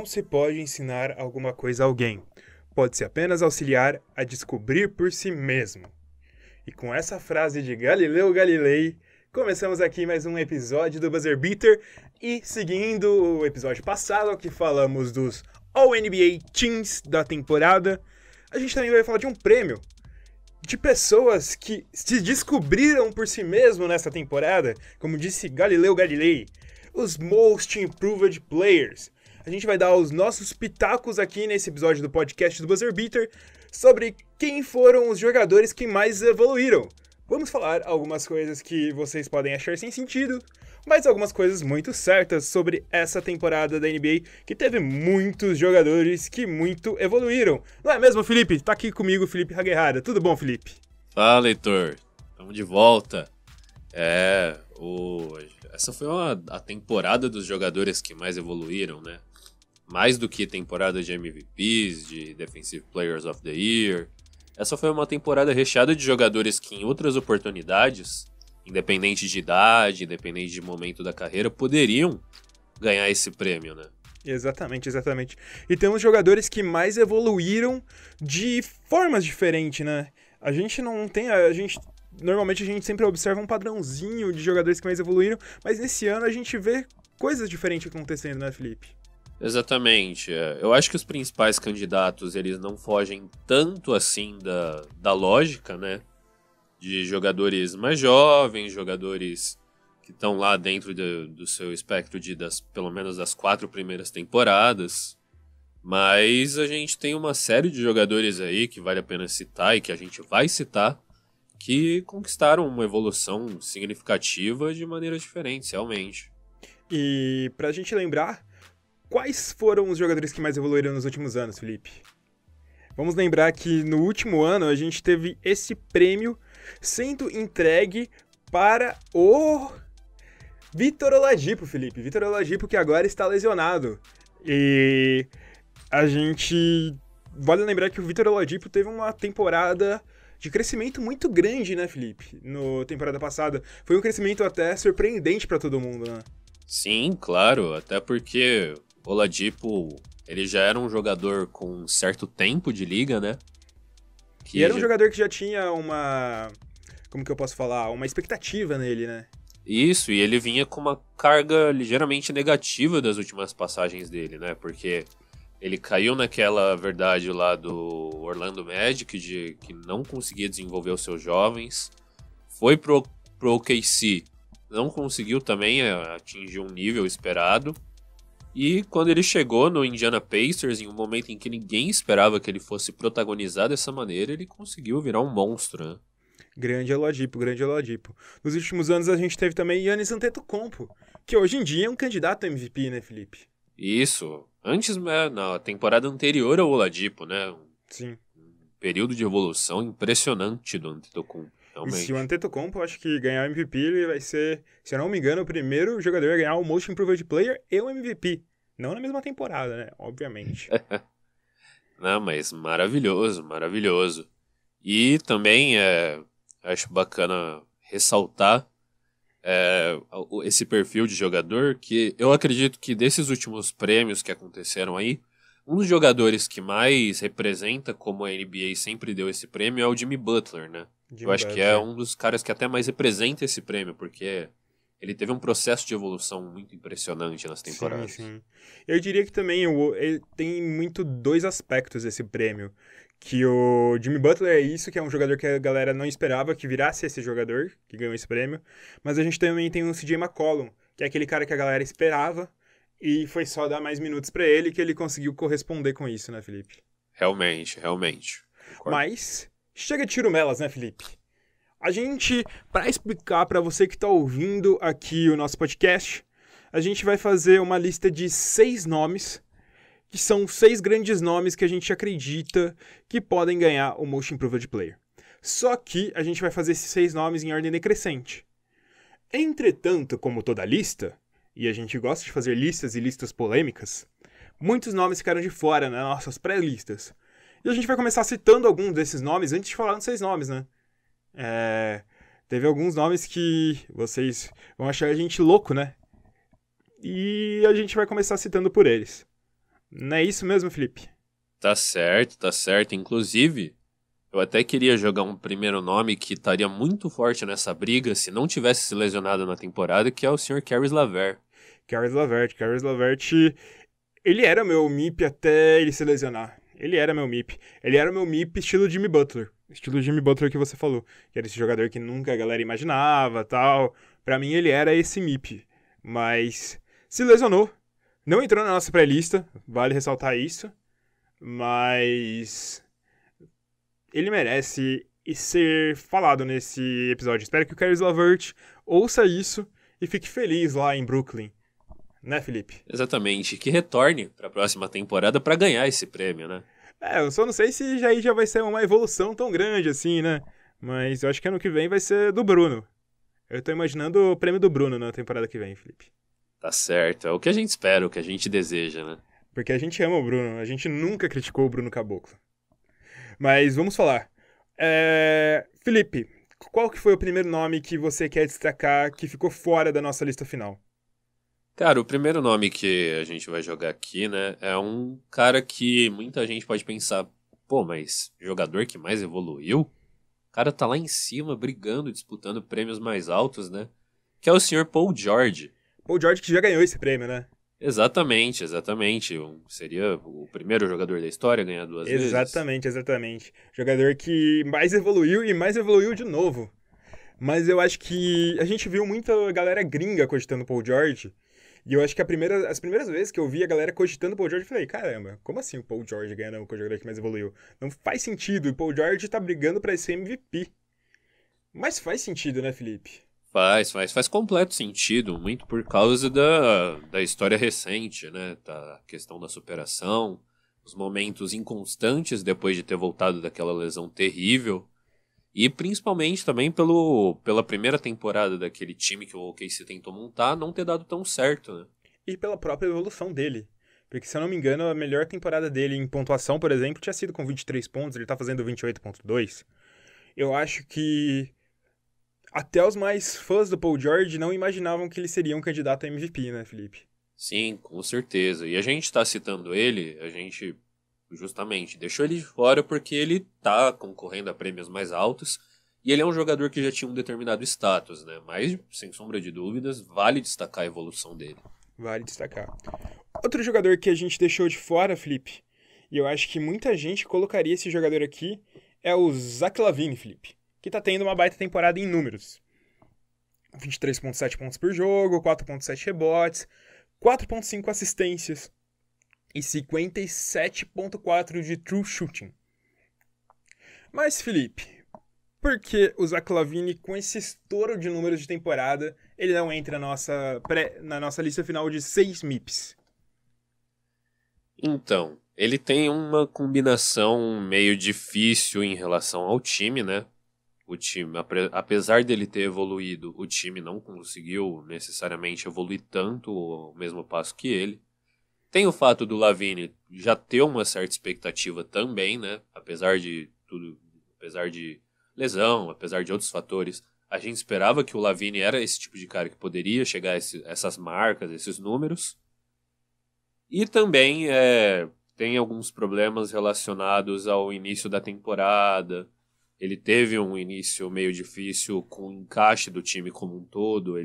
Não se pode ensinar alguma coisa a alguém. Pode-se apenas auxiliar a descobrir por si mesmo. E com essa frase de Galileu Galilei, começamos aqui mais um episódio do Buzzer Beater. E seguindo o episódio passado, que falamos dos All-NBA Teams da temporada, a gente também vai falar de um prêmio de pessoas que se descobriram por si mesmo nessa temporada, como disse Galileu Galilei, os Most Improved Players. A gente vai dar os nossos pitacos aqui nesse episódio do podcast do Buzzer Beater sobre quem foram os jogadores que mais evoluíram. Vamos falar algumas coisas que vocês podem achar sem sentido, mas algumas coisas muito certas sobre essa temporada da NBA, que teve muitos jogadores que muito evoluíram. Não é mesmo, Felipe? Tá aqui comigo, Felipe Haguerrada. Tudo bom, Felipe? Fala, Heitor. Estamos de volta. Essa foi a temporada dos jogadores que mais evoluíram, né? Mais do que temporada de MVPs, de Defensive Players of the Year. Essa foi uma temporada recheada de jogadores que em outras oportunidades, independente de idade, independente de momento da carreira, poderiam ganhar esse prêmio, né? Exatamente. E temos jogadores que mais evoluíram de formas diferentes, né? Normalmente a gente sempre observa um padrãozinho de jogadores que mais evoluíram, mas nesse ano a gente vê coisas diferentes acontecendo, né, Felipe? Exatamente. Eu acho que os principais candidatos, eles não fogem tanto assim da lógica, né? De jogadores mais jovens, jogadores que estão lá dentro do seu espectro pelo menos das 4 primeiras temporadas. Mas a gente tem uma série de jogadores aí que vale a pena citar e que a gente vai citar, que conquistaram uma evolução significativa de maneiras diferentes, realmente. E pra gente lembrar, quais foram os jogadores que mais evoluíram nos últimos anos, Felipe? Vamos lembrar que no último ano a gente teve esse prêmio sendo entregue para o Victor Oladipo, Felipe. Victor Oladipo, que agora está lesionado. E a gente vale lembrar que o Victor Oladipo teve uma temporada de crescimento muito grande, né, Felipe? Na temporada passada. Foi um crescimento até surpreendente para todo mundo, né? Sim, claro. Até porque o Oladipo, ele já era um jogador com um certo tempo de liga, né? E era um jogador que já tinha uma... Como que eu posso falar? Uma expectativa nele, né? Isso, e ele vinha com uma carga ligeiramente negativa das últimas passagens dele, né? Porque ele caiu naquela verdade lá do Orlando Magic, de que não conseguia desenvolver os seus jovens. Foi pro OKC, não conseguiu também atingir um nível esperado. E quando ele chegou no Indiana Pacers, em um momento em que ninguém esperava que ele fosse protagonizar dessa maneira, ele conseguiu virar um monstro, né? Grande Oladipo. Nos últimos anos a gente teve também Giannis Antetokounmpo, que hoje em dia é um candidato a MVP, né, Felipe? Isso. Antes, na temporada anterior ao Oladipo, né? Sim. Um período de evolução impressionante do Antetokounmpo, realmente. E se o Antetokounmpo, acho que ganhar o MVP, ele vai ser, se eu não me engano, o primeiro jogador a ganhar o Most Improved Player e o MVP. Não na mesma temporada, né? Obviamente. Não, mas maravilhoso. E também acho bacana ressaltar esse perfil de jogador, que eu acredito que desses últimos prêmios que aconteceram aí, um dos jogadores que mais representa como a NBA sempre deu esse prêmio é o Jimmy Butler, né? Eu acho que é um dos caras que até mais representa esse prêmio, porque ele teve um processo de evolução muito impressionante nas temporadas. Sim. Eu diria que também ele tem muito dois aspectos esse prêmio. Que o Jimmy Butler é isso, que é um jogador que a galera não esperava que virasse esse jogador, que ganhou esse prêmio. Mas a gente também tem o CJ McCollum, que é aquele cara que a galera esperava, e foi só dar mais minutos pra ele que ele conseguiu corresponder com isso, né, Felipe? Realmente. Concordo. Mas chega de tirumelas, né, Felipe? A gente, pra explicar pra você que tá ouvindo aqui o nosso podcast, a gente vai fazer uma lista de 6 nomes, que são 6 grandes nomes que a gente acredita que podem ganhar o Most Improved Player. Só que a gente vai fazer esses 6 nomes em ordem decrescente. Entretanto, como toda lista, e a gente gosta de fazer listas e listas polêmicas, muitos nomes ficaram de fora nas nossas pré-listas. E a gente vai começar citando alguns desses nomes antes de falar nos 6 nomes, né? Teve alguns nomes que vocês vão achar a gente louco, né? E a gente vai começar citando por eles. Não é isso mesmo, Felipe? Tá certo, tá certo. Inclusive, eu até queria jogar um primeiro nome que estaria muito forte nessa briga se não tivesse se lesionado na temporada, que é o Sr. Caris LeVert. Caris LeVert, ele era meu MIP até ele se lesionar. Ele era meu MIP. Ele era meu MIP estilo Jimmy Butler. Estilo Jimmy Butler que você falou. Que era esse jogador que nunca a galera imaginava, tal. Pra mim ele era esse MIP. Mas se lesionou. Não entrou na nossa pré-lista, vale ressaltar isso. Mas ele merece ser falado nesse episódio. Espero que o Caris LeVert ouça isso e fique feliz lá em Brooklyn. Né, Felipe? Exatamente, que retorne para a próxima temporada para ganhar esse prêmio, né? Eu só não sei se já vai ser uma evolução tão grande assim, né? Mas eu acho que ano que vem vai ser do Bruno. Eu tô imaginando o prêmio do Bruno na temporada que vem, Felipe. Tá certo, é o que a gente espera, o que a gente deseja, né? Porque a gente ama o Bruno, a gente nunca criticou o Bruno Caboclo. Mas vamos falar. Felipe, qual que foi o primeiro nome que você quer destacar que ficou fora da nossa lista final? Cara, o primeiro nome que a gente vai jogar aqui, né, é um cara que muita gente pode pensar, pô, mas jogador que mais evoluiu? O cara tá lá em cima, brigando, disputando prêmios mais altos, né? Que é o Sr. Paul George. Paul George que já ganhou esse prêmio, né? Exatamente, exatamente. Seria o primeiro jogador da história a ganhar duas vezes. Exatamente. Jogador que mais evoluiu e mais evoluiu de novo. Mas eu acho que a gente viu muita galera gringa cogitando Paul George. E eu acho que as primeiras vezes que eu vi a galera cogitando o Paul George, eu falei, caramba, como assim o Paul George ganhando o jogador que mais evoluiu? Não faz sentido, o Paul George tá brigando pra ser MVP. Mas faz sentido, né, Felipe? Faz completo sentido, muito por causa da história recente, né? Da questão da superação, os momentos inconstantes depois de ter voltado daquela lesão terrível. E principalmente também pela primeira temporada daquele time que o OKC tentou montar não ter dado tão certo, né? E pela própria evolução dele. Porque, se eu não me engano, a melhor temporada dele em pontuação, por exemplo, tinha sido com 23 pontos, ele tá fazendo 28,2. Eu acho que até os mais fãs do Paul George não imaginavam que ele seria um candidato a MVP, né, Felipe? Sim, com certeza. E a gente tá citando ele, a gente justamente deixou ele de fora porque ele tá concorrendo a prêmios mais altos e ele é um jogador que já tinha um determinado status, né? Mas, sem sombra de dúvidas, vale destacar a evolução dele. Vale destacar. Outro jogador que a gente deixou de fora, Felipe, e eu acho que muita gente colocaria esse jogador aqui, é o Zach LaVine, Felipe, que tá tendo uma baita temporada em números. 23,7 pontos por jogo, 4,7 rebotes, 4,5 assistências e 57,4 de true shooting. Mas, Felipe, por que o Zach LaVine, com esse estouro de números de temporada, ele não entra na nossa lista final de 6 MIPs? Então, ele tem uma combinação meio difícil em relação ao time, né? O time, apesar dele ter evoluído, o time não conseguiu necessariamente evoluir tanto ao mesmo passo que ele. Tem o fato do LaVine já ter uma certa expectativa também, né? Apesar de tudo, apesar de lesão, apesar de outros fatores, a gente esperava que o LaVine era esse tipo de cara que poderia chegar a essas marcas, esses números. E também tem alguns problemas relacionados ao início da temporada. Ele teve um início meio difícil com o encaixe do time como um todo.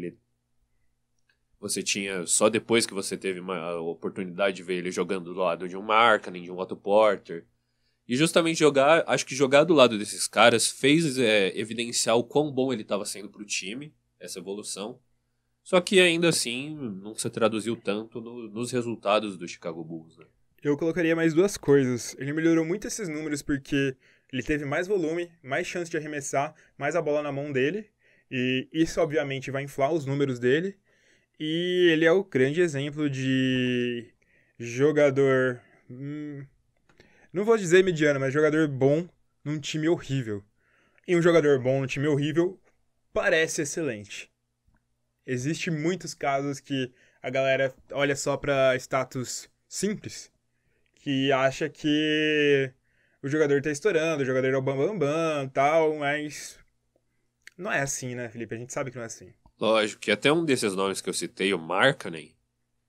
Você tinha, só depois que você teve a oportunidade de ver ele jogando do lado de um Markkanen, de um Otto Porter. E justamente acho que jogar do lado desses caras fez evidenciar o quão bom ele estava sendo para o time, essa evolução. Só que ainda assim não se traduziu tanto nos resultados do Chicago Bulls, né? Eu colocaria mais duas coisas. Ele melhorou muito esses números porque ele teve mais volume, mais chance de arremessar, mais a bola na mão dele. E isso, obviamente, vai inflar os números dele. E ele é o grande exemplo de jogador. Não vou dizer mediano, mas jogador bom num time horrível. E um jogador bom num time horrível parece excelente. Existem muitos casos que a galera olha só pra status simples, que acha que o jogador tá estourando, o jogador é o bambambam, tal, mas não é assim, né, Felipe? A gente sabe que não é assim. Lógico que até um desses nomes que eu citei, o Markkanen,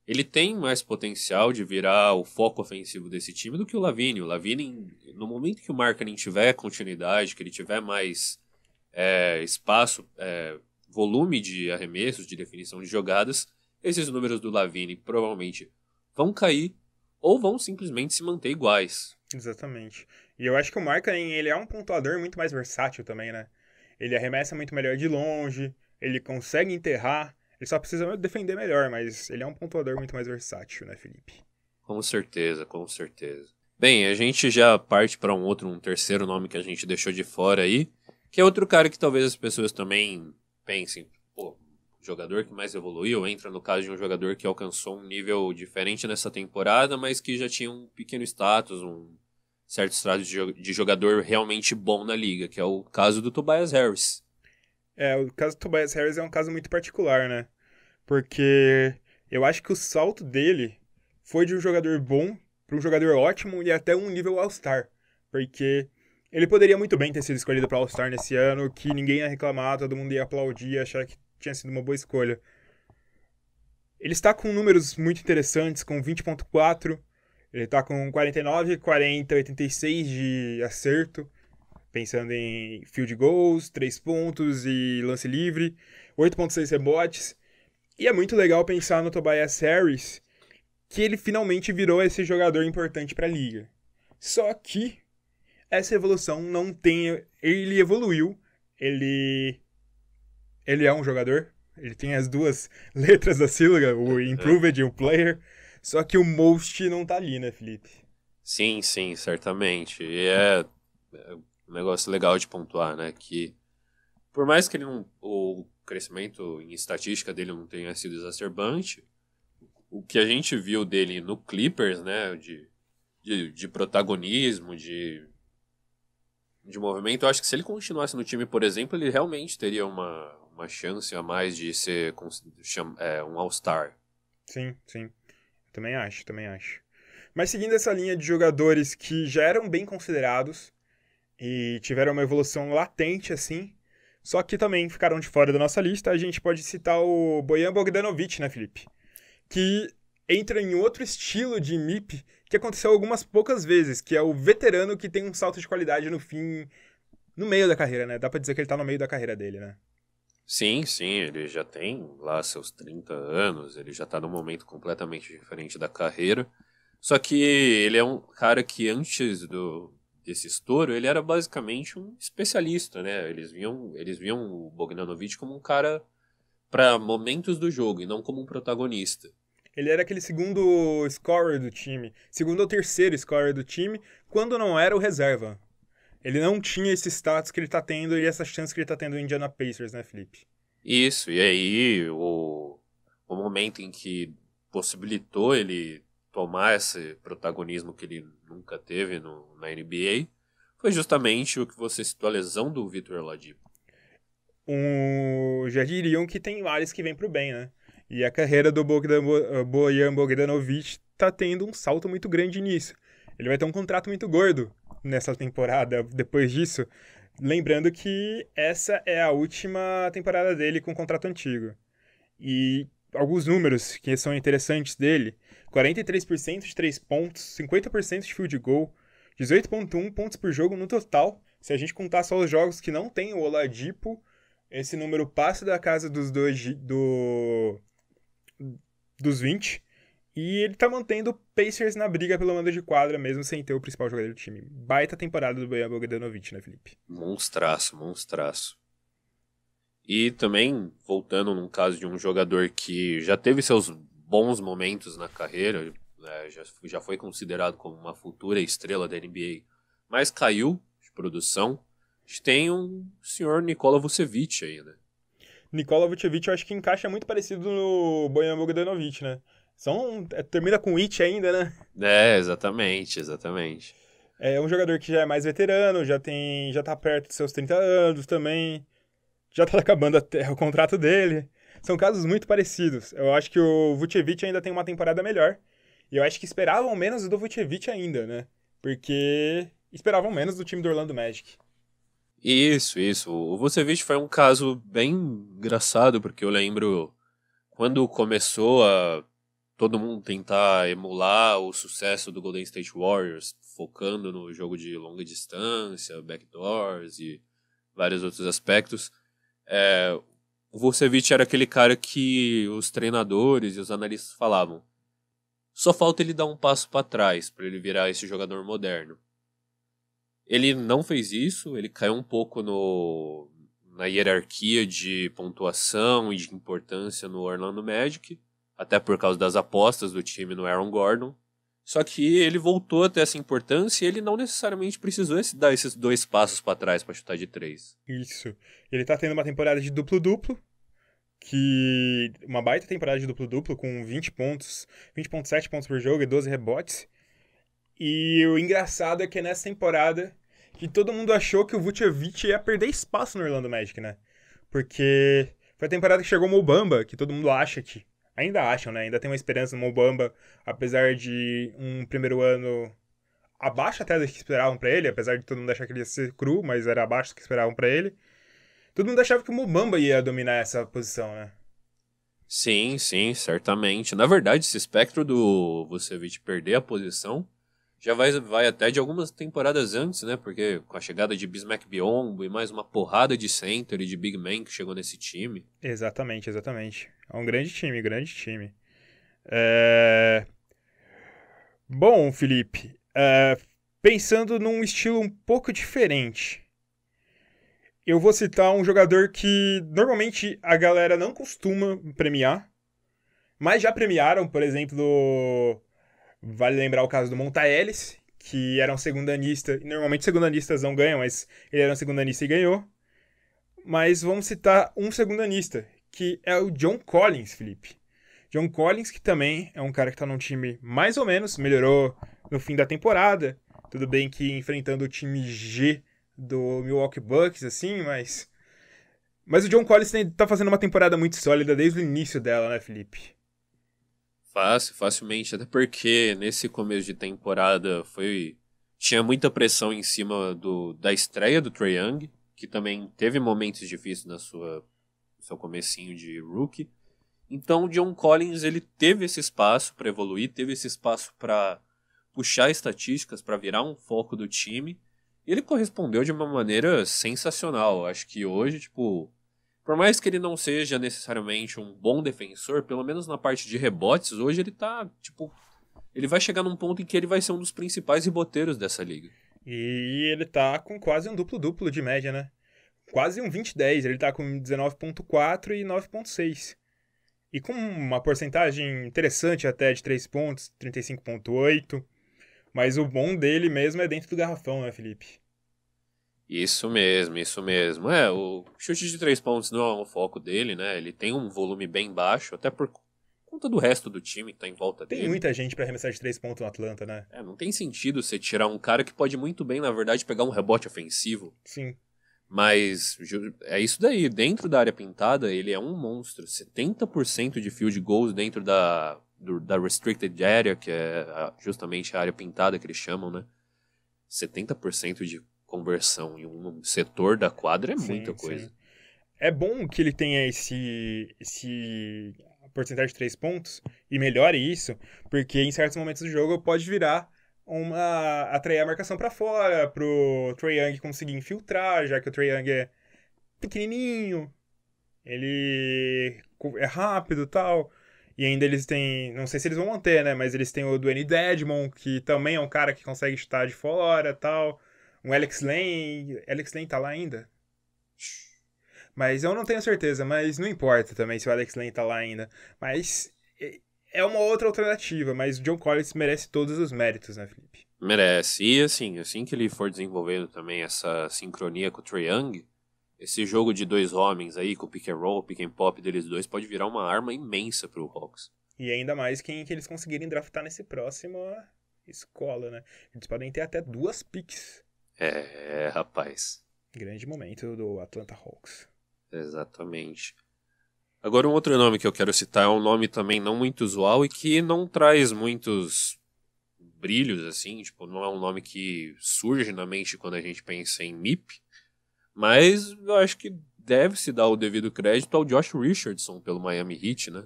ele tem mais potencial de virar o foco ofensivo desse time do que o Lavine. O Lavine, no momento que o Markkanen tiver continuidade, que ele tiver mais espaço, volume de arremessos, de definição de jogadas, esses números do Lavine provavelmente vão cair ou vão simplesmente se manter iguais. Exatamente. E eu acho que o Markkanen, ele é um pontuador muito mais versátil também, né? Ele arremessa muito melhor de longe, ele consegue enterrar, ele só precisa defender melhor, mas ele é um pontuador muito mais versátil, né, Felipe? Com certeza, com certeza. Bem, a gente já parte para um terceiro nome que a gente deixou de fora aí, que é outro cara que talvez as pessoas também pensem, pô, jogador que mais evoluiu, entra no caso de um jogador que alcançou um nível diferente nessa temporada, mas que já tinha um pequeno status, um certo status de jogador realmente bom na liga, que é o caso do Tobias Harris. O caso do Tobias Harris é um caso muito particular, né? Porque eu acho que o salto dele foi de um jogador bom para um jogador ótimo e até um nível All-Star. Porque ele poderia muito bem ter sido escolhido para All-Star nesse ano, que ninguém ia reclamar, todo mundo ia aplaudir, achar que tinha sido uma boa escolha. Ele está com números muito interessantes, com 20.4, ele está com 49, 40, 86 de acerto, pensando em field goals, 3 pontos e lance livre, 8.6 rebotes. E é muito legal pensar no Tobias Harris, que ele finalmente virou esse jogador importante para a liga. Só que essa evolução não tem... Ele evoluiu, ele é um jogador, ele tem as duas letras da sílaba, o Improved e o Player, só que o Most não tá ali, né, Felipe? Sim, sim, certamente. E é um negócio legal de pontuar, né? Que por mais que ele não, o crescimento em estatística dele não tenha sido exacerbante, o que a gente viu dele no Clippers, né? De protagonismo, de movimento, eu acho que se ele continuasse no time, por exemplo, ele realmente teria uma chance a mais de ser um All-Star. Sim, sim. Também acho, também acho. Mas seguindo essa linha de jogadores que já eram bem considerados e tiveram uma evolução latente, assim, só que também ficaram de fora da nossa lista, a gente pode citar o Bojan Bogdanovic, né, Felipe? Que entra em outro estilo de MIP que aconteceu algumas poucas vezes, que é o veterano que tem um salto de qualidade no fim, no meio da carreira, né? Dá pra dizer que ele tá no meio da carreira dele, né? Sim, sim, ele já tem lá seus 30 anos, ele já tá num momento completamente diferente da carreira. Só que ele é um cara que antes desse estouro, ele era basicamente um especialista, né? Eles viam o Bogdanovic como um cara para momentos do jogo e não como um protagonista. Ele era aquele segundo scorer do time, segundo ou terceiro scorer do time, quando não era o reserva. Ele não tinha esse status que ele tá tendo e essa chance que ele tá tendo no Indiana Pacers, né, Felipe? Isso, e aí o momento em que possibilitou ele tomar esse protagonismo que ele nunca teve na NBA foi justamente o que você citou, a lesão do Victor Oladipo. Já diriam que tem males que vêm pro bem, né? E a carreira do Bojan Bogdanovic tá tendo um salto muito grande nisso. Ele vai ter um contrato muito gordo nessa temporada depois disso. Lembrando que essa é a última temporada dele com contrato antigo. E alguns números que são interessantes dele: 43% de 3 pontos, 50% de field goal, 18,1 pontos por jogo no total. Se a gente contar só os jogos que não tem o Oladipo, esse número passa da casa dos 20. E ele tá mantendo o Pacers na briga pelo mando de quadra, mesmo sem ter o principal jogador do time. Baita temporada do Bojan Bogdanovic, né, Felipe? Monstraço, monstraço. E também, voltando num caso de um jogador que já teve seus bons momentos na carreira, né, já foi considerado como uma futura estrela da NBA, mas caiu de produção, a gente tem um senhor Nikola Vucevic aí, né? Nikola Vucevic eu acho que encaixa muito parecido no Bojan Bogdanovic, né? Termina com it ainda, né? Exatamente, exatamente. É um jogador que já é mais veterano, já tá perto dos seus 30 anos também. Já tá acabando até o contrato dele. São casos muito parecidos. Eu acho que o Vucevic ainda tem uma temporada melhor. E eu acho que esperavam menos do Vucevic ainda, né? Porque esperavam menos do time do Orlando Magic. Isso. O Vucevic foi um caso bem engraçado, porque eu lembro quando começou todo mundo tentar emular o sucesso do Golden State Warriors, focando no jogo de longa distância, backdoors e vários outros aspectos. O Vucevic era aquele cara que os treinadores e os analistas falavam: só falta ele dar um passo para trás para ele virar esse jogador moderno. Ele não fez isso, ele caiu um pouco na hierarquia de pontuação e de importância no Orlando Magic, até por causa das apostas do time no Aaron Gordon. Só que ele voltou a ter essa importância e ele não necessariamente precisou dar esses 2 passos para trás para chutar de 3. Isso. Ele tá tendo uma temporada de duplo-duplo, uma baita temporada de duplo-duplo, com 20 pontos, 20,7 pontos por jogo e 12 rebotes. E o engraçado é que é nessa temporada que todo mundo achou que o Vucevic ia perder espaço no Orlando Magic, né? Porque foi a temporada que chegou o Mo Bamba, que todo mundo acha que... Ainda acham, né? Ainda tem uma esperança no Mo Bamba, apesar de um primeiro ano abaixo até do que esperavam pra ele, apesar de todo mundo achar que ele ia ser cru, mas era abaixo do que esperavam pra ele. Todo mundo achava que o Mo Bamba ia dominar essa posição, né? Sim, certamente. Na verdade, esse espectro do Vucevic perder a posição já vai até de algumas temporadas antes, né? Porque com a chegada de Bismack Biyombo e mais uma porrada de center e de big man que chegou nesse time. Exatamente. É um grande time. Bom, Felipe, pensando num estilo um pouco diferente, eu vou citar um jogador que normalmente a galera não costuma premiar, mas já premiaram, por exemplo, vale lembrar o caso do Monta Ellis, que era um segundanista, e normalmente segundanistas não ganham, mas ele era um segundanista e ganhou. Mas vamos citar um segundanista, que é o John Collins, Felipe. John Collins, que também é um cara que tá num time mais ou menos, melhorou no fim da temporada. Tudo bem que enfrentando o time G do Milwaukee Bucks, assim, mas o John Collins tá fazendo uma temporada muito sólida desde o início dela, né, Felipe? Facilmente, até porque nesse começo de temporada tinha muita pressão em cima da estreia do Trae Young, que também teve momentos difíceis no seu comecinho de rookie. Então o John Collins ele teve esse espaço para evoluir, teve esse espaço para puxar estatísticas, para virar um foco do time. E ele correspondeu de uma maneira sensacional. Acho que hoje, por mais que ele não seja necessariamente um bom defensor, pelo menos na parte de rebotes, hoje ele tá, ele vai chegar num ponto em que ele vai ser um dos principais riboteiros dessa liga. E ele tá com quase um duplo-duplo de média, né? Quase um 20-10, ele tá com 19,4 e 9,6. E com uma porcentagem interessante até de 3 pontos, 35,8. Mas o bom dele mesmo é dentro do garrafão, né, Felipe? Isso mesmo. O chute de 3 pontos não é o foco dele, né? Ele tem um volume bem baixo, até por conta do resto do time que tá em volta dele. Tem muita gente pra arremessar de 3 pontos no Atlanta, né? Não tem sentido você tirar um cara que pode muito bem, na verdade, pegar um rebote ofensivo. Sim. Mas é isso daí. Dentro da área pintada, ele é um monstro. 70% de field goals dentro da restricted area, que é justamente a área pintada que eles chamam, né? 70% de conversão em um setor da quadra é muita coisa. Sim. É bom que ele tenha esse porcentagem de 3 pontos e melhore isso, porque em certos momentos do jogo pode virar atrair a marcação pra fora, pro Trae Young conseguir infiltrar, já que o Trae Young é pequenininho, ele é rápido e tal. E ainda eles têm, não sei se eles vão manter, né, mas eles têm o Dwayne Dedmon, que também é um cara que consegue chutar de fora e tal. Um Alex Len tá lá ainda? Mas eu não tenho certeza, mas não importa também se o Alex Len tá lá ainda. Mas é uma outra alternativa, mas o John Collins merece todos os méritos, né, Felipe? Merece. E assim que ele for desenvolvendo também essa sincronia com o Trae Young, esse jogo de 2 homens aí, com o pick and roll, pick and pop deles dois, pode virar uma arma imensa pro Hawks. E ainda mais quem que eles conseguirem draftar nesse próximo escola, né? Eles podem ter até 2 picks. Rapaz. Grande momento do Atlanta Hawks. Exatamente. Agora um outro nome que eu quero citar é um nome também não muito usual e que não traz muitos brilhos, assim, não é um nome que surge na mente quando a gente pensa em MIP, mas eu acho que deve-se dar o devido crédito ao Josh Richardson pelo Miami Heat, né?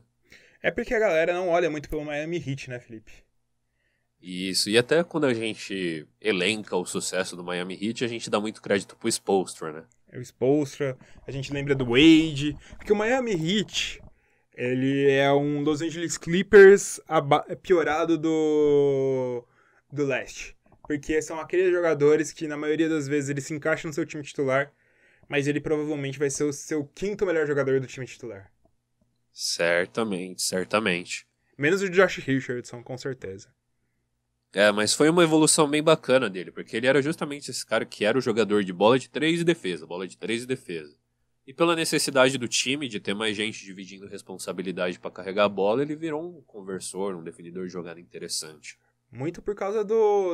É porque a galera não olha muito pelo Miami Heat, né, Felipe? Isso, e até quando a gente elenca o sucesso do Miami Heat, a gente dá muito crédito pro Spoelstra, né? É o Spoelstra, a gente lembra do Wade, porque o Miami Heat, ele é um Los Angeles Clippers piorado do leste. Porque são aqueles jogadores que, na maioria das vezes, ele se encaixa no seu time titular, mas ele provavelmente vai ser o seu quinto melhor jogador do time titular. Certamente, certamente. Menos o Josh Richardson, com certeza. Mas foi uma evolução bem bacana dele, porque ele era justamente esse cara que era o jogador de bola de 3 e defesa, bola de 3 e defesa. E pela necessidade do time de ter mais gente dividindo responsabilidade para carregar a bola, ele virou um conversor, um definidor de jogada interessante. Muito por causa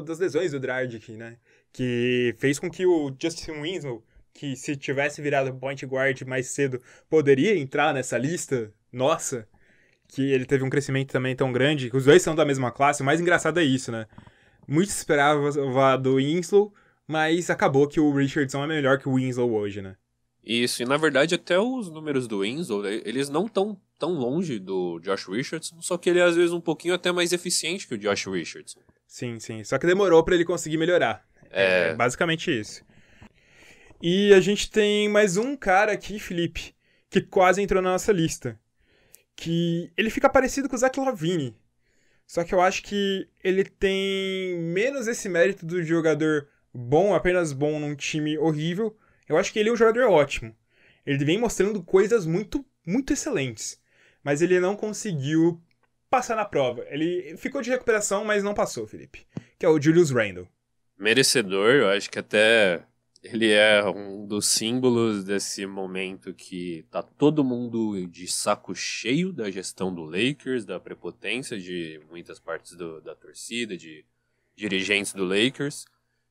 das lesões do Dragic, né? Que fez com que o Justin Winslow, que se tivesse virado point guard mais cedo, poderia entrar nessa lista. Nossa, que ele teve um crescimento também tão grande, que os dois são da mesma classe. O mais engraçado é isso, né? Muito se esperava do Winslow, mas acabou que o Richardson é melhor que o Winslow hoje, né? Isso, e na verdade até os números do Winslow, eles não estão tão longe do Josh Richardson, só que ele é às vezes um pouquinho até mais eficiente que o Josh Richardson. Sim, sim. Só que demorou pra ele conseguir melhorar. É É, basicamente isso. E a gente tem mais um cara aqui, Felipe, que quase entrou na nossa lista. Que ele fica parecido com o Zach LaVine. Só que eu acho que ele tem menos esse mérito do jogador bom, apenas bom num time horrível. Eu acho que ele é um jogador ótimo. Ele vem mostrando coisas muito, muito excelentes. Mas ele não conseguiu passar na prova. Ele ficou de recuperação, mas não passou, Felipe. Que é o Julius Randle. merecedor, eu acho que até ele é um dos símbolos desse momento que tá todo mundo de saco cheio da gestão do Lakers, da prepotência de muitas partes da torcida, de dirigentes do Lakers.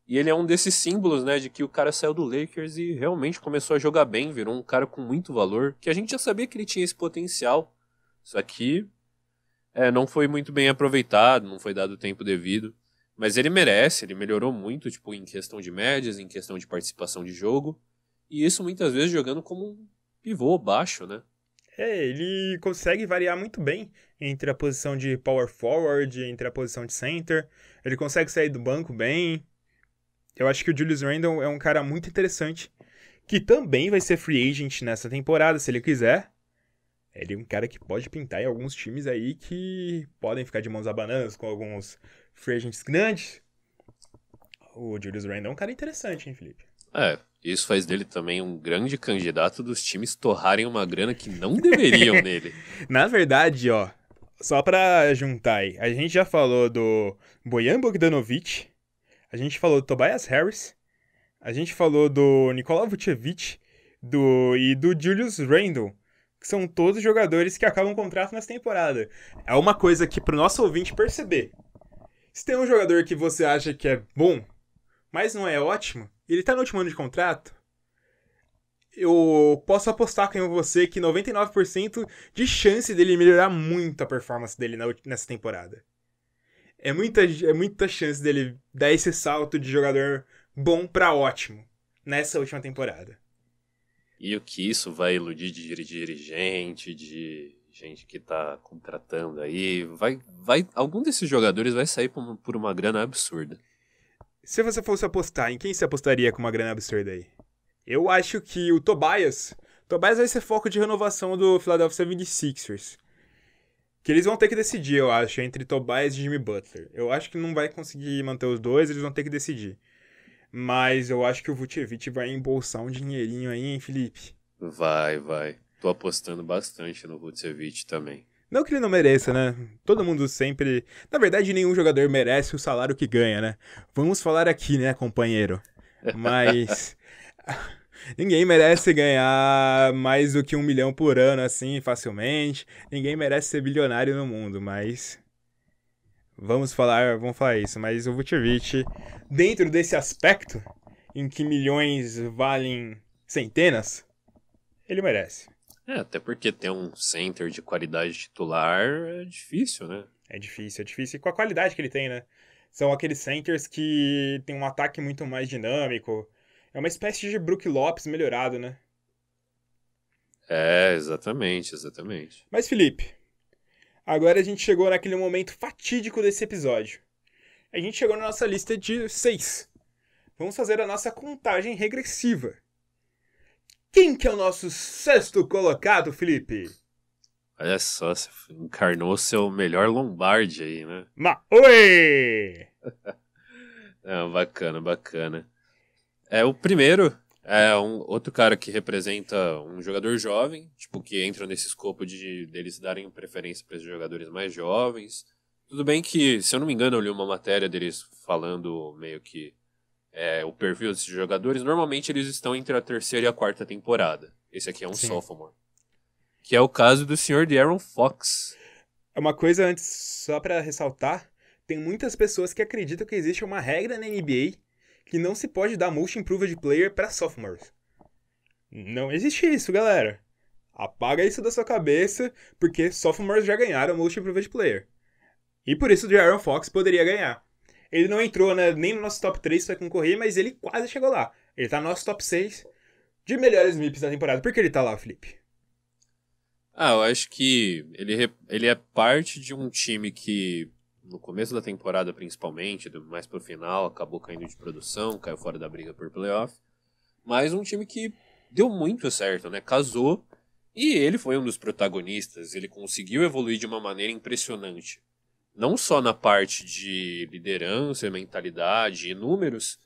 E ele é um desses símbolos, né, de que o cara saiu do Lakers e realmente começou a jogar bem, virou um cara com muito valor, que a gente já sabia que ele tinha esse potencial. Só que não foi muito bem aproveitado, não foi dado o tempo devido. Mas ele merece, ele melhorou muito, tipo, em questão de médias, em questão de participação de jogo. E isso muitas vezes jogando como um pivô baixo, né? Ele consegue variar muito bem entre a posição de power forward, entre a posição de center. Ele consegue sair do banco bem. Eu acho que o Julius Randle é um cara muito interessante, que também vai ser free agent nessa temporada, se ele quiser. Ele é um cara que pode pintar em alguns times aí que podem ficar de mãos abanando com alguns free agents grandes. O Julius Randle é um cara interessante, hein, Felipe? Isso faz dele também um grande candidato dos times torrarem uma grana que não deveriam nele. Na verdade, ó, só pra juntar aí, a gente já falou do Bojan Bogdanovic, a gente falou do Tobias Harris, a gente falou do Nikola Vucevic e do Julius Randle, que são todos jogadores que acabam contrato nessa temporada. É uma coisa que pro nosso ouvinte perceber. Se tem um jogador que você acha que é bom, mas não é ótimo, e ele tá no último ano de contrato, eu posso apostar com você que 99% de chance dele melhorar muito a performance dele nessa temporada. É muita chance dele dar esse salto de jogador bom pra ótimo nessa última temporada. E o que isso vai iludir de dirigente, de gente que tá contratando aí. Algum desses jogadores vai sair por uma grana absurda. Se você fosse apostar, em quem você apostaria com uma grana absurda aí? Eu acho que o Tobias vai ser foco de renovação do Philadelphia 76ers. Que eles vão ter que decidir, eu acho, entre Tobias e Jimmy Butler. Eu acho que não vai conseguir manter os dois, eles vão ter que decidir. Mas eu acho que o Vucevic vai embolsar um dinheirinho aí, hein, Felipe? Vai. Tô apostando bastante no Vucevic também. Não que ele não mereça, né? Todo mundo sempre... Na verdade, nenhum jogador merece o salário que ganha, né? Vamos falar aqui, né, companheiro? Mas... Ninguém merece ganhar mais do que 1 milhão por ano, assim, facilmente. Ninguém merece ser bilionário no mundo, mas... Vamos falar isso. Mas o Vucevic, dentro desse aspecto, em que milhões valem centenas, ele merece. Até porque ter um center de qualidade titular é difícil, né? É difícil. E com a qualidade que ele tem, né? São aqueles centers que tem um ataque muito mais dinâmico. É uma espécie de Brook Lopes melhorado, né? Exatamente. Mas, Felipe, Agora a gente chegou naquele momento fatídico desse episódio. A gente chegou na nossa lista de 6. Vamos fazer a nossa contagem regressiva. Quem que é o nosso sexto colocado, Felipe? Olha só, você encarnou seu melhor Lombardi aí, né? Oi! Bacana, bacana. O primeiro é um outro cara que representa um jogador jovem, tipo, que entra nesse escopo deles darem preferência para os jogadores mais jovens. Tudo bem que, se eu não me engano, eu li uma matéria deles falando meio que o perfil desses jogadores. Normalmente eles estão entre a terceira e a quarta temporada. Esse aqui é um sophomore. Que é o caso do senhor De'Aaron Fox. É uma coisa antes, só pra ressaltar, tem muitas pessoas que acreditam que existe uma regra na NBA que não se pode dar Most Improved Player pra sophomores. Não existe isso, galera. Apaga isso da sua cabeça, porque sophomores já ganharam Most Improved Player. E por isso o De'Aaron Fox poderia ganhar. Ele não entrou, né, nem no nosso top 3 pra concorrer, mas ele quase chegou lá. Ele tá no nosso top 6 de melhores MIPs da temporada. Por que ele tá lá, Felipe? Eu acho que ele é parte de um time que, no começo da temporada principalmente, mais pro final, acabou caindo de produção, caiu fora da briga por playoff. Mas um time que deu muito certo, né? Casou, e ele foi um dos protagonistas. Ele conseguiu evoluir de uma maneira impressionante. Não só na parte de liderança, mentalidade e números,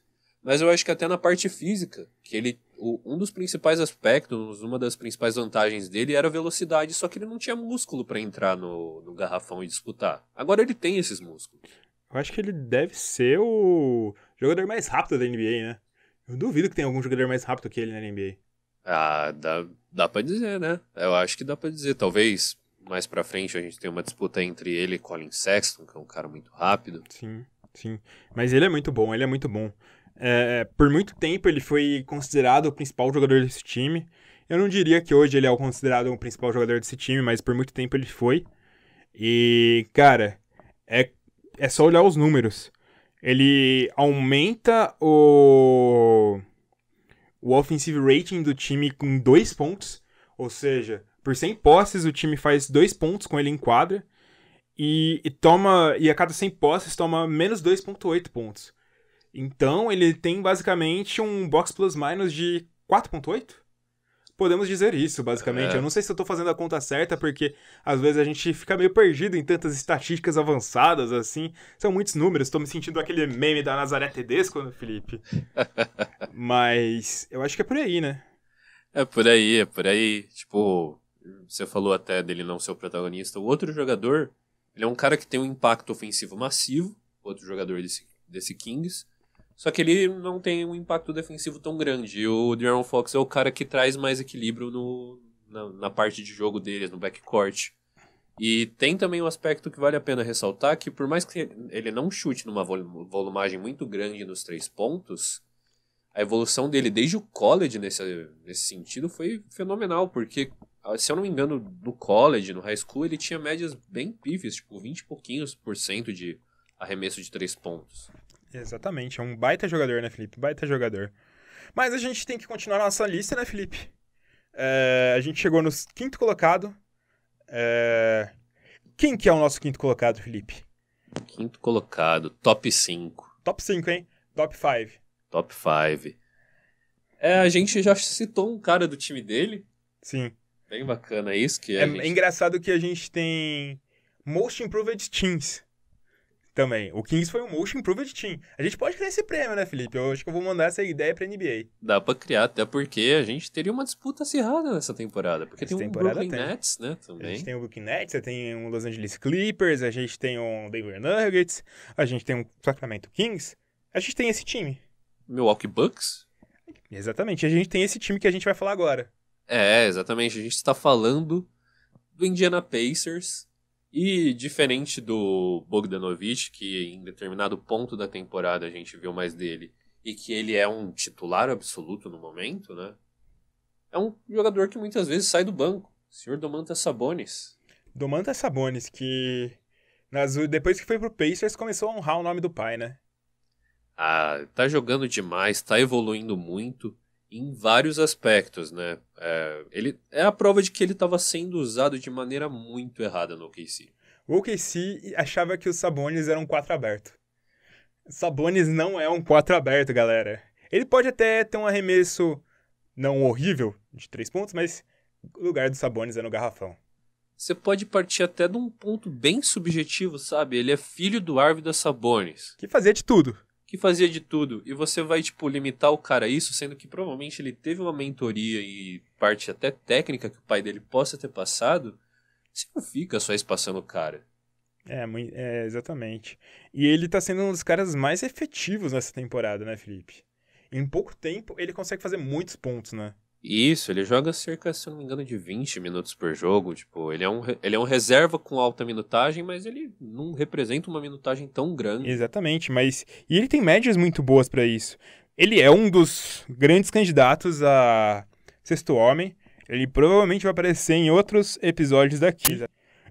mas eu acho que até na parte física, que um dos principais aspectos, uma das principais vantagens dele era a velocidade, só que ele não tinha músculo para entrar no garrafão e disputar. Agora ele tem esses músculos. Eu acho que ele deve ser o jogador mais rápido da NBA, né? Eu duvido que tenha algum jogador mais rápido que ele na NBA. Dá pra dizer, né? Eu acho que dá pra dizer. Talvez mais pra frente a gente tenha uma disputa entre ele e Colin Sexton, que é um cara muito rápido. Sim, sim. Mas ele é muito bom, ele é muito bom. Por muito tempo ele foi considerado o principal jogador desse time. Eu não diria que hoje ele é considerado o principal jogador desse time, mas por muito tempo ele foi. E, cara, é só olhar os números. Ele aumenta o offensive rating do time com 2 pontos. Ou seja, por 100 posses o time faz 2 pontos com ele em quadra. E a cada 100 posses toma menos 2,8 pontos. Então ele tem basicamente um box plus minus de 4,8? Podemos dizer isso, basicamente. Eu não sei se eu tô fazendo a conta certa, porque às vezes a gente fica meio perdido em tantas estatísticas avançadas, assim. São muitos números. Tô me sentindo aquele meme da Nazaré Tedesco, né, Felipe? Mas eu acho que é por aí, né? É por aí. Tipo, você falou até dele não ser o protagonista. O outro jogador, ele é um cara que tem um impacto ofensivo massivo, outro jogador desse Kings. Só que ele não tem um impacto defensivo tão grande. E o De'Aaron Fox é o cara que traz mais equilíbrio na parte de jogo deles, no backcourt. E tem também um aspecto que vale a pena ressaltar, que por mais que ele não chute numa volumagem muito grande nos 3 pontos, a evolução dele desde o college nesse sentido foi fenomenal, porque, se eu não me engano, no college, no high school, ele tinha médias bem pífias, tipo 20 e pouquinhos por cento de arremesso de 3 pontos. Exatamente, é um baita jogador, né, Felipe? Baita jogador. Mas a gente tem que continuar a nossa lista, né, Felipe? A gente chegou no quinto colocado. Quem que é o nosso quinto colocado, Felipe? Quinto colocado, top 5. Top 5, hein? Top 5. Top 5. A gente já citou um cara do time dele. Sim. Bem bacana isso. É engraçado que a gente tem Most Improved Teams também. O Kings foi um Most Improved Team. A gente pode criar esse prêmio, né, Felipe? Eu acho que eu vou mandar essa ideia pra NBA. Dá pra criar, até porque a gente teria uma disputa acirrada nessa temporada. Porque tem o Brooklyn Nets, né, também. A gente tem o Brooklyn Nets, tem o Los Angeles Clippers, a gente tem o Denver Nuggets, a gente tem o Sacramento Kings. A gente tem esse time. Milwaukee Bucks? Exatamente, a gente tem esse time que a gente vai falar agora. Exatamente. A gente está falando do Indiana Pacers. E diferente do Bogdanovic, que em determinado ponto da temporada a gente viu mais dele, e que ele é um titular absoluto no momento, né? É um jogador que muitas vezes sai do banco. O senhor Domantas Sabonis. Domantas Sabonis, que depois que foi pro Pacers começou a honrar o nome do pai, né? Tá jogando demais, tá evoluindo muito em vários aspectos, né? Ele é a prova de que ele estava sendo usado de maneira muito errada no OKC. O OKC achava que os Sabonis eram um 4 aberto. Sabonis não é um 4 aberto, galera. Ele pode até ter um arremesso não horrível de 3 pontos, mas o lugar do Sabonis é no garrafão. Você pode partir até de um ponto bem subjetivo, sabe? Ele é filho do Arvydas Sabonis, Que fazia de tudo. que fazia de tudo. E você vai, tipo, limitar o cara a isso, sendo que provavelmente ele teve uma mentoria e parte até técnica que o pai dele possa ter passado. Você não fica só espaçando o cara. Exatamente. E ele tá sendo um dos caras mais efetivos nessa temporada, né, Felipe? Em pouco tempo, ele consegue fazer muitos pontos, né? Isso, ele joga cerca, se eu não me engano, de 20 minutos por jogo. Tipo, ele é um reserva com alta minutagem, mas ele não representa uma minutagem tão grande. Exatamente, mas... E ele tem médias muito boas pra isso. Ele é um dos grandes candidatos a sexto homem. Ele provavelmente vai aparecer em outros episódios daqui.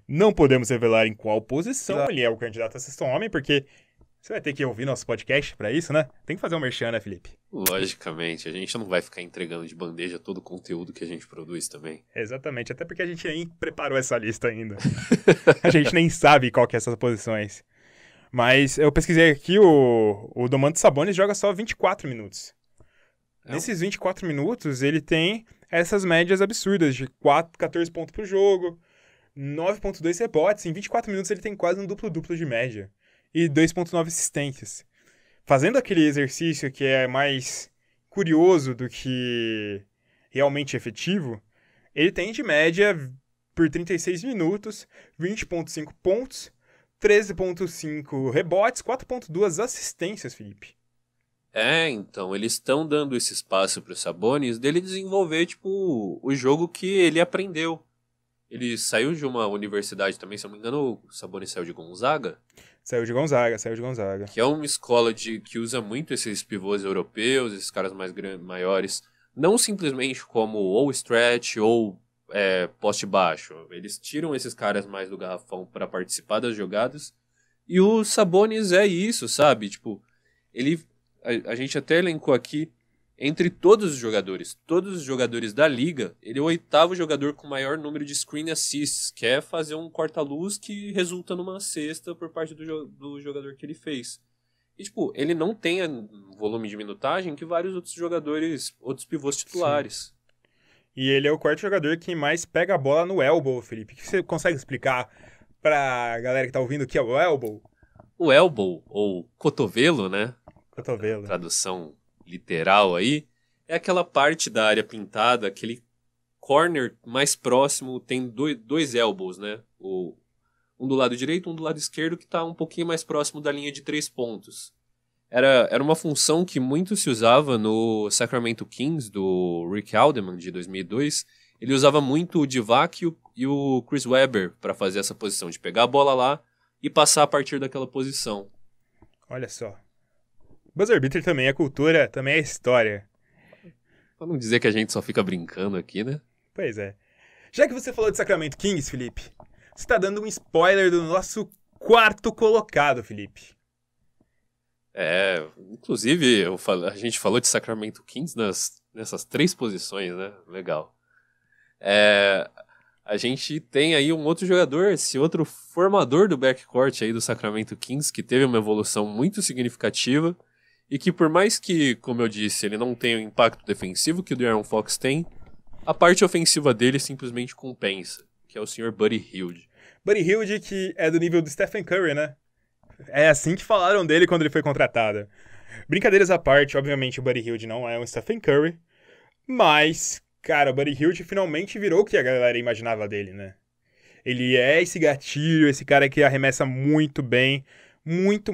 Não podemos revelar em qual posição ele é o candidato a sexto homem, porque você vai ter que ouvir nosso podcast pra isso, né? Tem que fazer um merchan, né, Felipe? Logicamente, a gente não vai ficar entregando de bandeja todo o conteúdo que a gente produz também. Exatamente, até porque a gente nem preparou essa lista ainda. A gente nem sabe qual que é essas posições. Mas eu pesquisei aqui, o Domantas Sabonis joga só 24 minutos. Nesses 24 minutos, ele tem essas médias absurdas de 14 pontos por jogo, 9.2 rebotes. Em 24 minutos ele tem quase um duplo-duplo de média. E 2.9 assistências. Fazendo aquele exercício que é mais curioso do que realmente efetivo, ele tem de média, por 36 minutos, 20.5 pontos, 13.5 rebotes, 4.2 assistências, Felipe. Então, eles estão dando esse espaço pro Sabonis dele desenvolver, tipo, o jogo que ele aprendeu. Ele saiu de uma universidade também, se eu não me engano, o Sabonis saiu de Gonzaga. Saiu de Gonzaga. Que é uma escola que usa muito esses pivôs europeus, esses caras maiores. Não simplesmente como ou stretch ou poste baixo. Eles tiram esses caras mais do garrafão para participar das jogadas. E o Sabonis é isso, sabe? Tipo, a gente até elencou aqui, entre todos os jogadores da liga, ele é o 8º jogador com maior número de screen assists, que é fazer um corta-luz que resulta numa cesta por parte do jogador que ele fez. E, tipo, ele não tem o volume de minutagem que vários outros jogadores, outros pivôs titulares. Sim. E ele é o 4º jogador que mais pega a bola no elbow, Felipe. O que você consegue explicar pra galera que tá ouvindo o que é o elbow? O elbow, ou cotovelo, né? Cotovelo. Tradução literal aí, é aquela parte da área pintada, aquele corner mais próximo, tem dois elbows, né? Um do lado direito, um do lado esquerdo, que está um pouquinho mais próximo da linha de 3 pontos. Era uma função que muito se usava no Sacramento Kings, do Rick Alderman, de 2002. Ele usava muito o Divac e o Chris Webber para fazer essa posição, de pegar a bola lá e passar a partir daquela posição. Olha só. Buzzer beater também é cultura, também é história. Pra não dizer que a gente só fica brincando aqui, né? Pois é. Já que você falou de Sacramento Kings, Felipe, você tá dando um spoiler do nosso 4º colocado, Felipe. Inclusive, a gente falou de Sacramento Kings nessas 3 posições, né? Legal. A gente tem aí um outro jogador, esse outro formador do backcourt aí do Sacramento Kings, que teve uma evolução muito significativa e que, por mais que, como eu disse, ele não tenha o impacto defensivo que o De'Aaron Fox tem, a parte ofensiva dele simplesmente compensa, que é o Sr. Buddy Hield. Buddy Hield, que é do nível do Stephen Curry, né? É assim que falaram dele quando ele foi contratado. Brincadeiras à parte, obviamente o Buddy Hield não é um Stephen Curry, mas, cara, o Buddy Hield finalmente virou o que a galera imaginava dele, né? Ele é esse gatilho, esse cara que arremessa muito bem, muito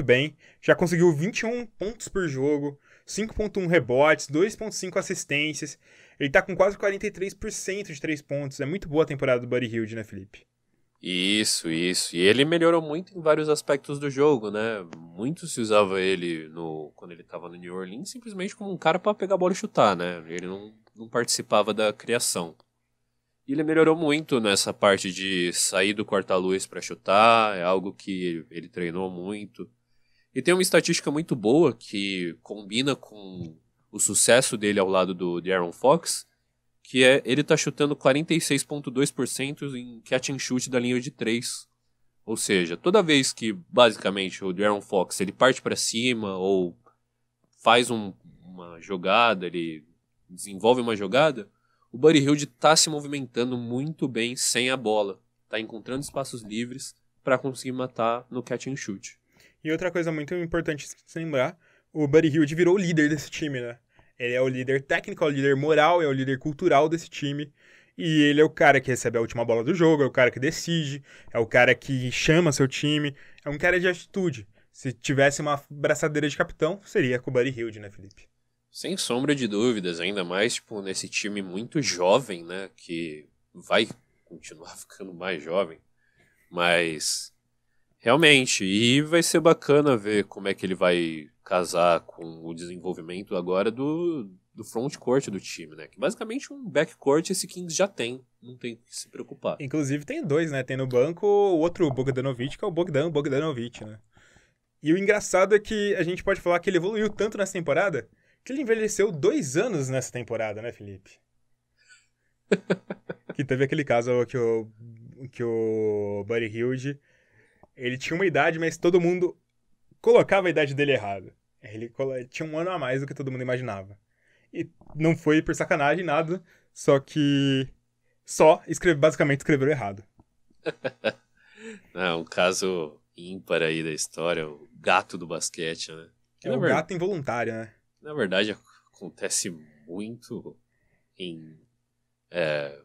bem. Já conseguiu 21 pontos por jogo, 5.1 rebotes, 2.5 assistências. Ele tá com quase 43% de 3 pontos. É muito boa a temporada do Buddy Hield, né, Felipe? Isso. E ele melhorou muito em vários aspectos do jogo, né? Muito se usava ele quando ele tava no New Orleans simplesmente como um cara pra pegar a bola e chutar, né? Ele não participava da criação. E ele melhorou muito nessa parte de sair do corta-luz para chutar, é algo que ele treinou muito. E tem uma estatística muito boa que combina com o sucesso dele ao lado do De'Aaron Fox, que ele tá chutando 46,2% em catch and shoot da linha de 3. Ou seja, toda vez que, basicamente, o De'Aaron Fox ele parte para cima ou faz uma jogada, ele desenvolve uma jogada, o Buddy Hield tá se movimentando muito bem sem a bola. Tá encontrando espaços livres para conseguir matar no catch and shoot. E outra coisa muito importante se lembrar, o Buddy Hield virou o líder desse time, né? Ele é o líder técnico, é o líder moral, é o líder cultural desse time. E ele é o cara que recebe a última bola do jogo, é o cara que decide, é o cara que chama seu time, é um cara de atitude. Se tivesse uma braçadeira de capitão, seria com o Buddy Hield, né, Felipe? Sem sombra de dúvidas, ainda mais tipo, nesse time muito jovem, né? Que vai continuar ficando mais jovem. Mas, realmente, e vai ser bacana ver como é que ele vai casar com o desenvolvimento agora do frontcourt do time, né? Que basicamente um backcourt esse Kings já tem, não tem que se preocupar. Inclusive tem dois, né? Tem no banco o outro Bogdanovic, que é o Bogdanovic, né? E o engraçado é que a gente pode falar que ele evoluiu tanto nessa temporada que ele envelheceu 2 anos nessa temporada, né, Felipe? Que teve aquele caso que o Buddy Hield, ele tinha uma idade, mas todo mundo colocava a idade dele errado. Ele tinha 1 ano a mais do que todo mundo imaginava. E não foi por sacanagem, nada, só que basicamente escreveram errado. Um caso ímpar aí da história, o gato do basquete, né? É o gato involuntário, né? Na verdade, acontece muito em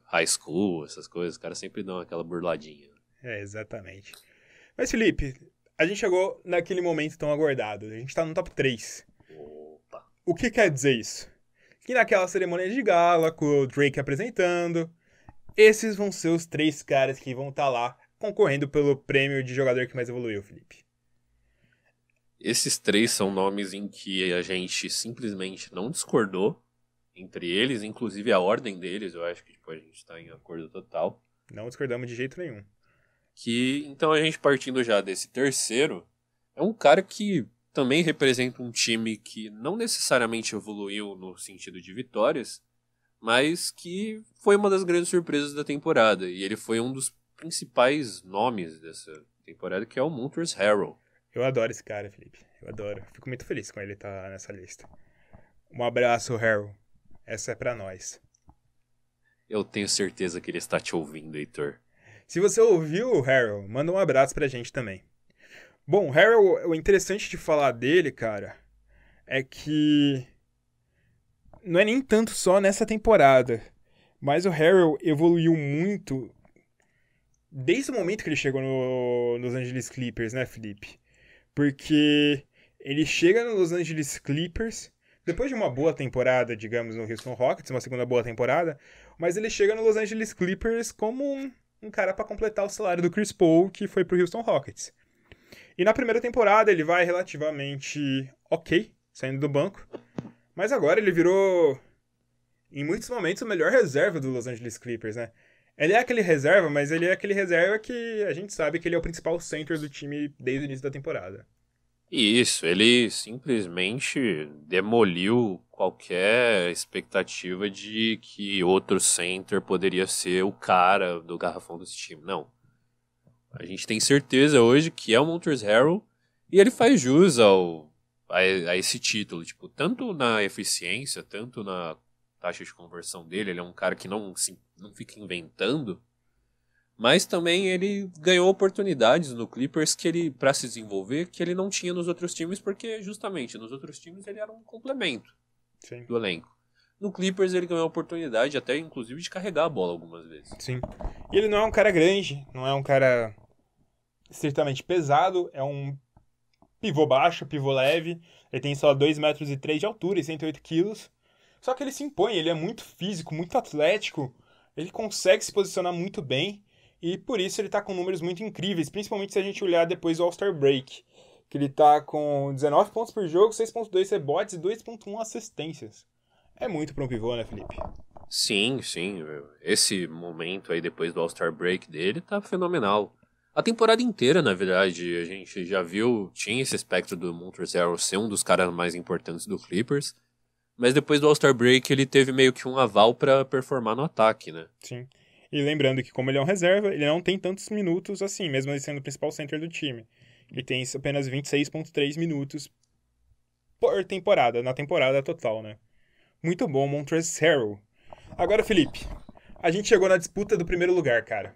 high school, essas coisas. Os caras sempre dão aquela burladinha. Exatamente. Mas, Felipe, a gente chegou naquele momento tão aguardado. A gente tá no top 3. Opa. O que quer dizer isso? Que naquela cerimônia de gala, com o Drake apresentando, esses vão ser os 3 caras que vão estar lá concorrendo pelo prêmio de jogador que mais evoluiu, Felipe. Esses 3 são nomes em que a gente simplesmente não discordou entre eles, inclusive a ordem deles, eu acho que tipo, a gente tá em acordo total. Não discordamos de jeito nenhum. Então a gente partindo já desse terceiro, é um cara que também representa um time que não necessariamente evoluiu no sentido de vitórias, mas que foi uma das grandes surpresas da temporada. E ele foi um dos principais nomes dessa temporada, que é o Montrezl Harrell. Eu adoro esse cara, Felipe. Eu adoro. Fico muito feliz com ele estar nessa lista. Um abraço, Harrell. Essa é pra nós. Eu tenho certeza que ele está te ouvindo, Heitor. Se você ouviu o Harrell, manda um abraço pra gente também. Bom, o Harrell, o interessante de falar dele, cara, é que não é nem tanto só nessa temporada, mas o Harrell evoluiu muito desde o momento que ele chegou no Los Angeles Clippers, né, Felipe? Porque ele chega no Los Angeles Clippers depois de uma boa temporada, digamos, no Houston Rockets, uma segunda boa temporada, mas ele chega no Los Angeles Clippers como um cara para completar o salário do Chris Paul, que foi pro Houston Rockets. E na primeira temporada ele vai relativamente ok, saindo do banco, mas agora ele virou, em muitos momentos, o melhor reserva do Los Angeles Clippers, né? Ele é aquele reserva, mas ele é aquele reserva que a gente sabe que ele é o principal center do time desde o início da temporada. Isso, ele simplesmente demoliu qualquer expectativa de que outro center poderia ser o cara do garrafão desse time. Não. A gente tem certeza hoje que é o Montrezl Harrell e ele faz jus a esse título. Tipo, tanto na eficiência, tanto na taxa de conversão dele, ele é um cara que não fica inventando, mas também ele ganhou oportunidades no Clippers para se desenvolver que ele não tinha nos outros times, porque justamente nos outros times ele era um complemento Sim. do elenco. No Clippers ele ganhou a oportunidade até inclusive de carregar a bola algumas vezes. Sim. E ele não é um cara grande, não é um cara estritamente pesado, é um pivô baixo, pivô leve, ele tem só 2,3 metros de altura e 108 quilos. Só que ele se impõe, ele é muito físico, muito atlético, ele consegue se posicionar muito bem e por isso ele tá com números muito incríveis, principalmente se a gente olhar depois do All-Star Break, que ele tá com 19 pontos por jogo, 6,2 rebotes e 2,1 assistências. É muito pra um pivô, né, Felipe? Sim. Esse momento aí depois do All-Star Break dele tá fenomenal. A temporada inteira, na verdade, a gente já viu, tinha esse espectro do Montrezl Harrell ser um dos caras mais importantes do Clippers, mas depois do All-Star Break ele teve meio que um aval pra performar no ataque, né? Sim. E lembrando que como ele é um reserva, ele não tem tantos minutos assim, mesmo ele sendo o principal center do time. Ele tem apenas 26,3 minutos por temporada, na temporada total, né? Muito bom, Montrezl Harrell. Agora, Felipe, a gente chegou na disputa do primeiro lugar, cara.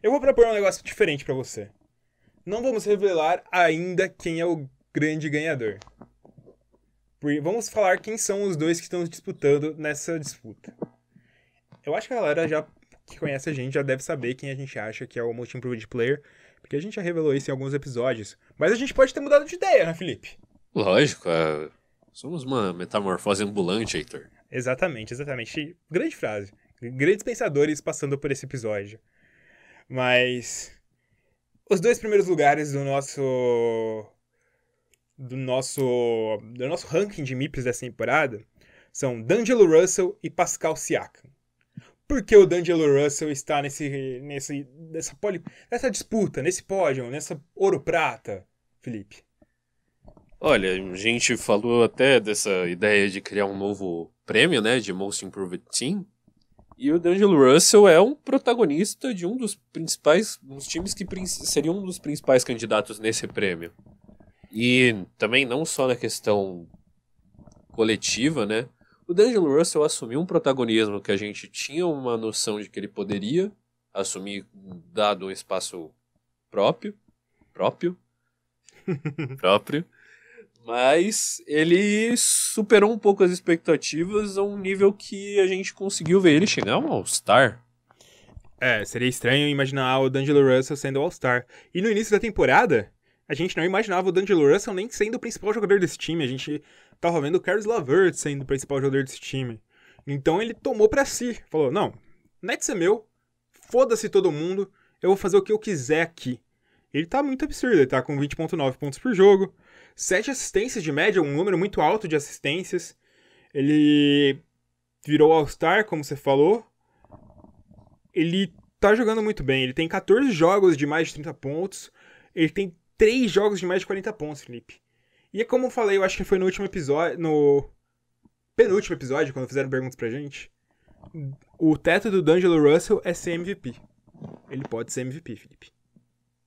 Eu vou propor um negócio diferente pra você. Não vamos revelar ainda quem é o grande ganhador. Vamos falar quem são os dois que estão disputando nessa disputa. Eu acho que a galera já que conhece a gente já deve saber quem a gente acha que é o Most Improved Player, porque a gente já revelou isso em alguns episódios. Mas a gente pode ter mudado de ideia, né, Felipe? Lógico, somos uma metamorfose ambulante, Heitor. Exatamente, exatamente. Grande frase. Grandes pensadores passando por esse episódio. Mas os dois primeiros lugares do nosso ranking de MIPs dessa temporada são D'Angelo Russell e Pascal Siakam. Por que o D'Angelo Russell está nessa disputa, nesse pódio, nessa ouro-prata, Felipe? Olha, a gente falou até dessa ideia de criar um novo prêmio, né, de Most Improved Team. E o D'Angelo Russell é um protagonista de um dos times que seriam um dos principais candidatos nesse prêmio. E também não só na questão coletiva, né? O D'Angelo Russell assumiu um protagonismo que a gente tinha uma noção de que ele poderia assumir, dado um espaço próprio, mas ele superou um pouco as expectativas a um nível que a gente conseguiu ver ele chegar a um All-Star. Seria estranho imaginar o D'Angelo Russell sendo All-Star. E no início da temporada, a gente não imaginava o D'Angelo Russell nem sendo o principal jogador desse time. A gente tava vendo o Caris LeVert sendo o principal jogador desse time. Então ele tomou pra si. Falou, não, Nets é meu, foda-se todo mundo, eu vou fazer o que eu quiser aqui. Ele tá muito absurdo, ele tá com 20,9 pontos por jogo, 7 assistências de média, um número muito alto de assistências. Ele virou All-Star, como você falou. Ele tá jogando muito bem. Ele tem 14 jogos de mais de 30 pontos. Ele tem 3 jogos de mais de 40 pontos, Felipe. E é como eu falei, eu acho que foi no último episódio, no penúltimo episódio, quando fizeram perguntas pra gente. O teto do D'Angelo Russell é ser MVP. Ele pode ser MVP, Felipe.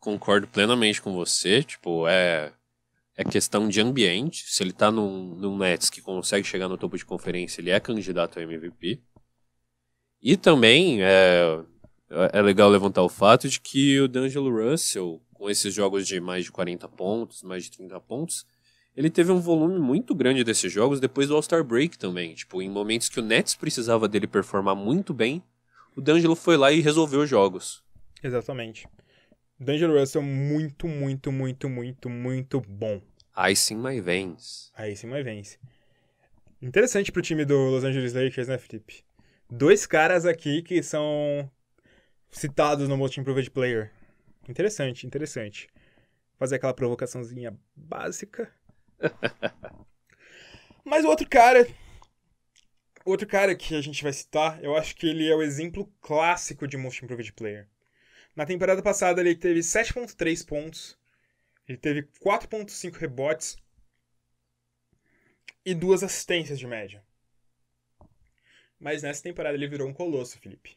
Concordo plenamente com você. Tipo, é questão de ambiente. Se ele tá num Nets que consegue chegar no topo de conferência, ele é candidato a MVP. E também é legal levantar o fato de que o D'Angelo Russell, com esses jogos de mais de 40 pontos, mais de 30 pontos, ele teve um volume muito grande desses jogos depois do All-Star Break também. Tipo, em momentos que o Nets precisava dele performar muito bem, o D'Angelo foi lá e resolveu os jogos. Exatamente. D'Angelo Russell muito, muito, muito, muito, muito bom. Ice in my veins. Ice in my veins. Interessante pro time do Los Angeles Lakers, né, Felipe? 2 caras aqui que são citados no Most Improved Player. Interessante, interessante. Fazer aquela provocaçãozinha básica. Mas o outro cara que a gente vai citar, eu acho que ele é o exemplo clássico de Most Improved Player. Na temporada passada ele teve 7,3 pontos, ele teve 4,5 rebotes e 2 assistências de média. Mas nessa temporada ele virou um colosso, Felipe.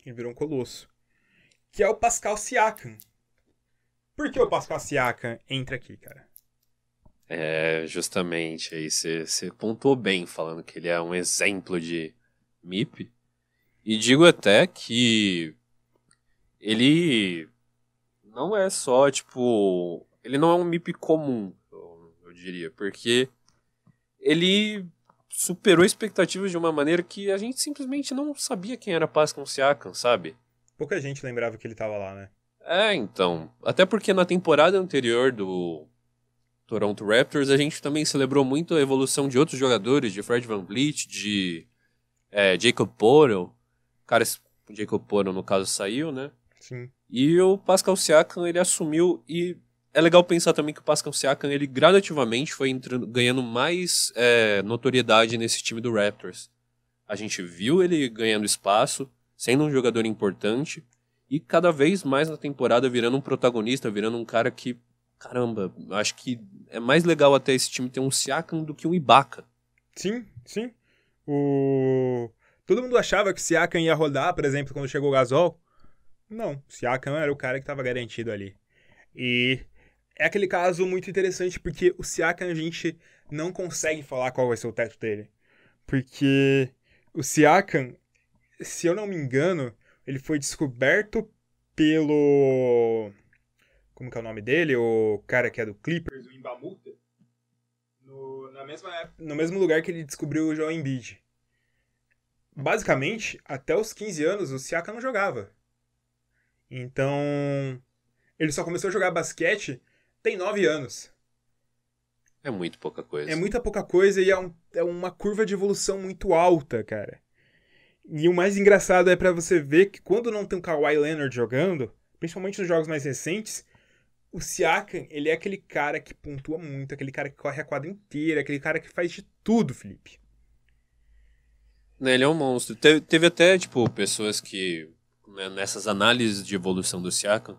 Ele virou um colosso. Que é o Pascal Siakam. Por que o Pascal Siakam entra aqui, cara? Justamente, aí você pontuou bem falando que ele é um exemplo de MIP. E digo até que ele não é só, tipo... Ele não é um MIP comum, eu diria, porque ele superou expectativas de uma maneira que a gente simplesmente não sabia quem era Pascal Siakam, sabe? Pouca gente lembrava que ele tava lá, né? Então. Até porque na temporada anterior do Toronto Raptors, a gente também celebrou muito a evolução de outros jogadores, de Fred VanVleet, de Jacob Poeltl. Cara, o Jacob Poeltl, no caso, saiu, né? Sim. E o Pascal Siakam, ele assumiu, e é legal pensar também que o Pascal Siakam, ele gradativamente foi ganhando mais notoriedade nesse time do Raptors. A gente viu ele ganhando espaço, sendo um jogador importante, e cada vez mais na temporada virando um protagonista, virando um cara que, caramba, acho que é mais legal até esse time ter um Siakam do que um Ibaka. Sim, sim. O... Todo mundo achava que o Siakam ia rodar, por exemplo, quando chegou o Gasol. Não, o Siakam era o cara que estava garantido ali. E é aquele caso muito interessante, porque o Siakam a gente não consegue falar qual vai ser o teto dele. Porque o Siakam, se eu não me engano, ele foi descoberto pelo... Como que é o nome dele? O cara que é do Clippers, o Embamuta. No mesmo lugar que ele descobriu o Joel Embiid. Basicamente, até os 15 anos, o Siakam não jogava. Então, ele só começou a jogar basquete tem 9 anos. É muito pouca coisa. É muita pouca coisa e é uma curva de evolução muito alta, cara. E o mais engraçado é pra você ver que quando não tem o Kawhi Leonard jogando, principalmente nos jogos mais recentes, o Siakam, ele é aquele cara que pontua muito, aquele cara que corre a quadra inteira, aquele cara que faz de tudo, Felipe. Né, ele é um monstro. Teve até, tipo, pessoas que, né, nessas análises de evolução do Siakam,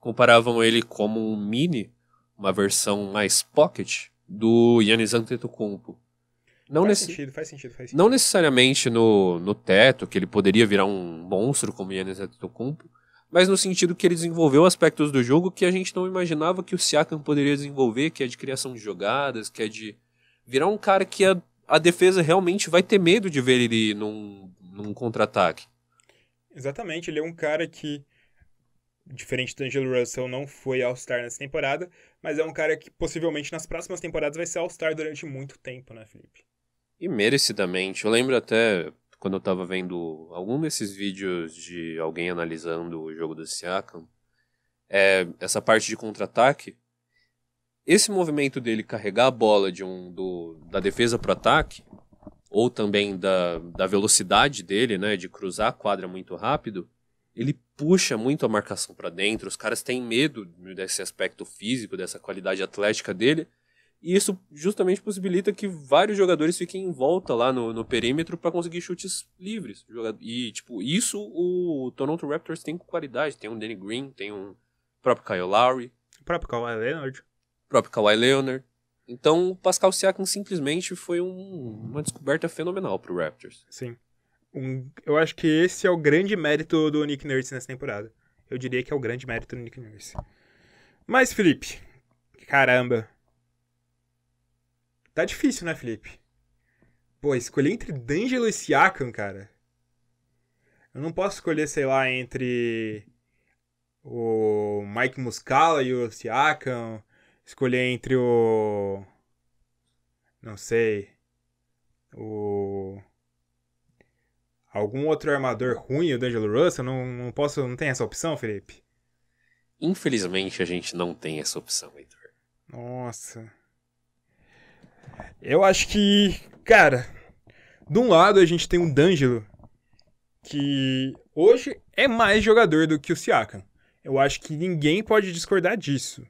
comparavam ele como um mini, uma versão mais pocket, do Giannis Antetokounmpo. Faz sentido. Não necessariamente no teto, que ele poderia virar um monstro como Giannis Antetokounmpo, mas no sentido que ele desenvolveu aspectos do jogo que a gente não imaginava que o Siakam poderia desenvolver, que é de criação de jogadas, que é de virar um cara que a defesa realmente vai ter medo de ver ele num contra-ataque. Exatamente, ele é um cara que, diferente do D'Angelo Russell, não foi All-Star nessa temporada, mas é um cara que possivelmente nas próximas temporadas vai ser All-Star durante muito tempo, né, Felipe? E merecidamente. Eu lembro até quando eu tava vendo algum desses vídeos de alguém analisando o jogo do Siakam, essa parte de contra-ataque, esse movimento dele carregar a bola da defesa pro ataque, ou também da velocidade dele, né, de cruzar a quadra muito rápido, ele puxa muito a marcação para dentro, os caras têm medo desse aspecto físico, dessa qualidade atlética dele, e isso justamente possibilita que vários jogadores fiquem em volta lá no perímetro para conseguir chutes livres. E, tipo, isso o Toronto Raptors tem com qualidade. Tem um Danny Green, tem um próprio Kyle Lowry. O próprio Kawhi Leonard. Então, o Pascal Siakam simplesmente foi uma descoberta fenomenal pro Raptors. Sim. Eu acho que esse é o grande mérito do Nick Nurse nessa temporada. Eu diria que é o grande mérito do Nick Nurse. Mas, Felipe, caramba. Tá difícil, né, Felipe? Pô, escolher entre D'Angelo e Siakam, cara. Eu não posso escolher, sei lá, entre o Mike Muscala e o Siakam. Escolher entre o... Não sei. Algum outro armador ruim, o D'Angelo Russell. Não posso... Não tem essa opção, Felipe? Infelizmente, a gente não tem essa opção, Heitor. Nossa... Eu acho que, cara, de um lado a gente tem um D'Angelo que hoje é mais jogador do que o Siakam. Eu acho que ninguém pode discordar disso.